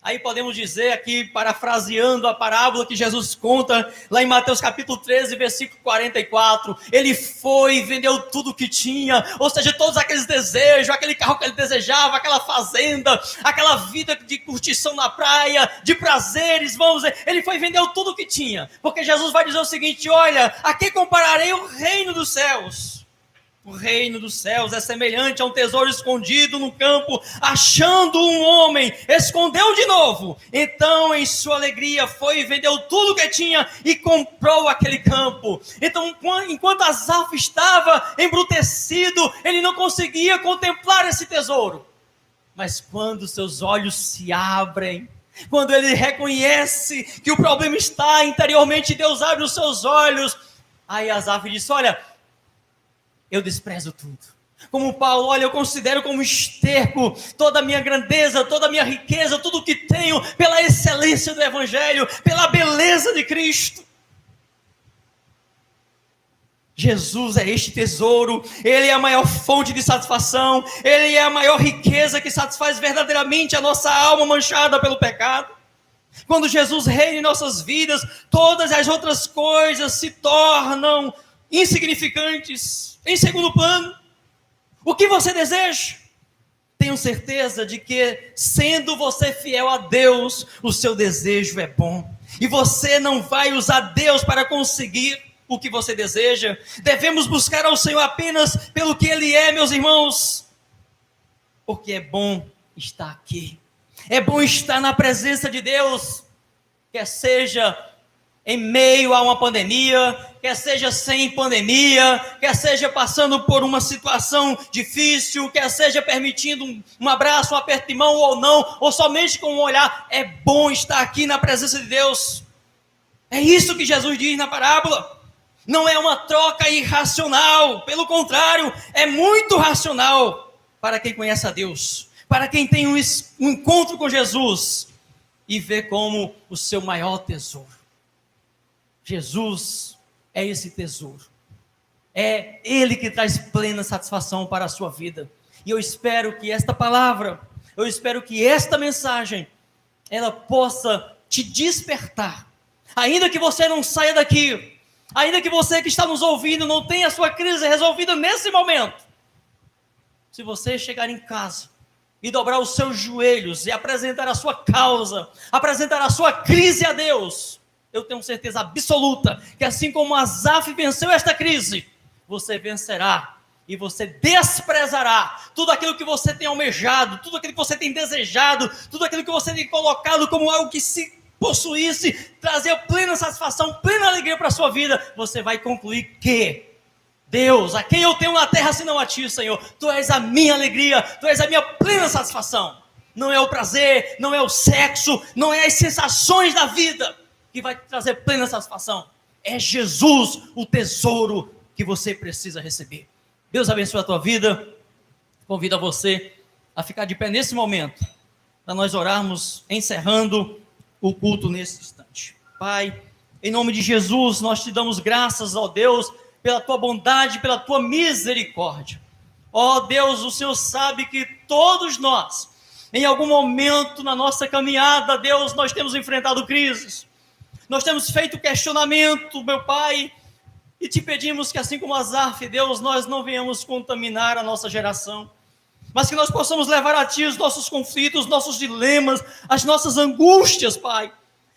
Speaker 1: aí podemos dizer aqui, parafraseando a parábola que Jesus conta lá em Mateus capítulo 13, versículo 44, ele foi e vendeu tudo que tinha, ou seja, todos aqueles desejos, aquele carro que ele desejava, aquela fazenda, aquela vida de curtição na praia, de prazeres, vamos dizer, ele foi e vendeu tudo que tinha, porque Jesus vai dizer o seguinte: olha, a que compararei o reino dos céus? O reino dos céus é semelhante a um tesouro escondido no campo, achando um homem, escondeu de novo. Então, em sua alegria, foi e vendeu tudo que tinha e comprou aquele campo. Então, enquanto Asaf estava embrutecido, ele não conseguia contemplar esse tesouro. Mas quando seus olhos se abrem, quando ele reconhece que o problema está interiormente, Deus abre os seus olhos. Aí Asaf disse: olha, eu desprezo tudo. Como Paulo, olha, eu considero como esterco toda a minha grandeza, toda a minha riqueza, tudo o que tenho, pela excelência do Evangelho, pela beleza de Cristo. Jesus é este tesouro, Ele é a maior fonte de satisfação, Ele é a maior riqueza que satisfaz verdadeiramente a nossa alma manchada pelo pecado. Quando Jesus reina em nossas vidas, todas as outras coisas se tornam insignificantes, em segundo plano. O que você deseja? Tenho certeza de que, sendo você fiel a Deus, o seu desejo é bom, e você não vai usar Deus para conseguir o que você deseja. Devemos buscar ao Senhor apenas pelo que Ele é, meus irmãos, porque é bom estar aqui, é bom estar na presença de Deus, quer seja em meio a uma pandemia, quer seja sem pandemia, quer seja passando por uma situação difícil, quer seja permitindo um abraço, um aperto de mão ou não, ou somente com um olhar. É bom estar aqui na presença de Deus. É isso que Jesus diz na parábola. Não é uma troca irracional, pelo contrário, é muito racional para quem conhece a Deus, para quem tem um encontro com Jesus e vê como o seu maior tesouro. Jesus é esse tesouro, é Ele que traz plena satisfação para a sua vida. E eu espero que esta palavra, eu espero que esta mensagem, ela possa te despertar Ainda que você não saia daqui, ainda que você que está nos ouvindo não tenha a sua crise resolvida nesse momento, se você chegar em casa e dobrar os seus joelhos e apresentar a sua causa, apresentar a sua crise a Deus, eu tenho certeza absoluta que assim como Asaf venceu esta crise, você vencerá e você desprezará tudo aquilo que você tem almejado, tudo aquilo que você tem desejado, tudo aquilo que você tem colocado como algo que se possuísse, trazer plena satisfação, plena alegria para a sua vida. Você vai concluir que Deus, a quem eu tenho na terra senão a ti, Senhor, tu és a minha alegria, tu és a minha plena satisfação. Não é o prazer, não é o sexo, não é as sensações da vida que vai te trazer plena satisfação. É Jesus, o tesouro que você precisa receber. Deus abençoe a tua vida. Convido a você a ficar de pé nesse momento, para nós orarmos, encerrando o culto nesse instante. Pai, em nome de Jesus, nós te damos graças, ó Deus, pela tua bondade, pela tua misericórdia. Ó Deus, o Senhor sabe que todos nós, em algum momento na nossa caminhada, Deus, nós temos enfrentado crises, nós temos feito questionamento, meu Pai, e te pedimos que assim como Asaf, Deus, nós não venhamos contaminar a nossa geração, mas que nós possamos levar a ti os nossos conflitos, os nossos dilemas, as nossas angústias, Pai,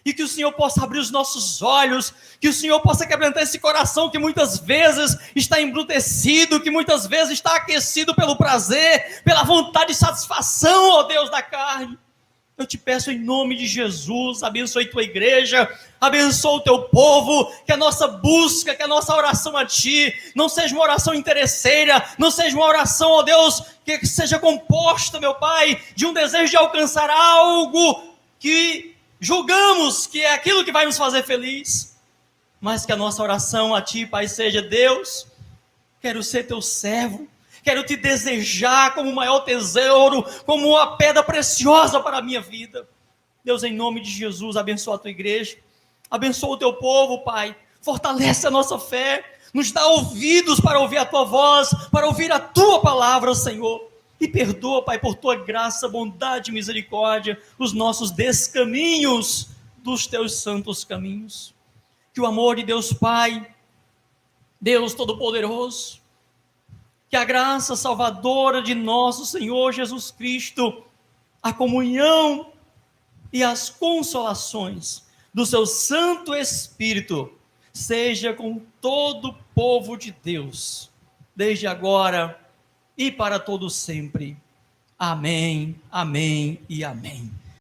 Speaker 1: e que o Senhor possa abrir os nossos olhos, que o Senhor possa quebrantar esse coração que muitas vezes está embrutecido, que muitas vezes está aquecido pelo prazer, pela vontade de satisfação, ó Deus da carne. Eu te peço em nome de Jesus, abençoe tua igreja, abençoe o teu povo, que a nossa busca, que a nossa oração a ti, não seja uma oração interesseira, não seja uma oração, ó Deus, que seja composta, meu Pai, de um desejo de alcançar algo que julgamos que é aquilo que vai nos fazer feliz, mas que a nossa oração a ti, Pai, seja: Deus, quero ser teu servo, quero te desejar como o maior tesouro, como uma pedra preciosa para a minha vida. Deus, em nome de Jesus, abençoa a tua igreja, abençoa o teu povo, Pai, fortalece a nossa fé, nos dá ouvidos para ouvir a tua voz, para ouvir a tua palavra, Senhor, e perdoa, Pai, por tua graça, bondade e misericórdia, os nossos descaminhos dos teus santos caminhos. Que o amor de Deus Pai, Deus Todo-Poderoso, que a graça salvadora de nosso Senhor Jesus Cristo, a comunhão e as consolações do seu Santo Espírito, seja com todo o povo de Deus, desde agora e para todo sempre. Amém, amém e amém.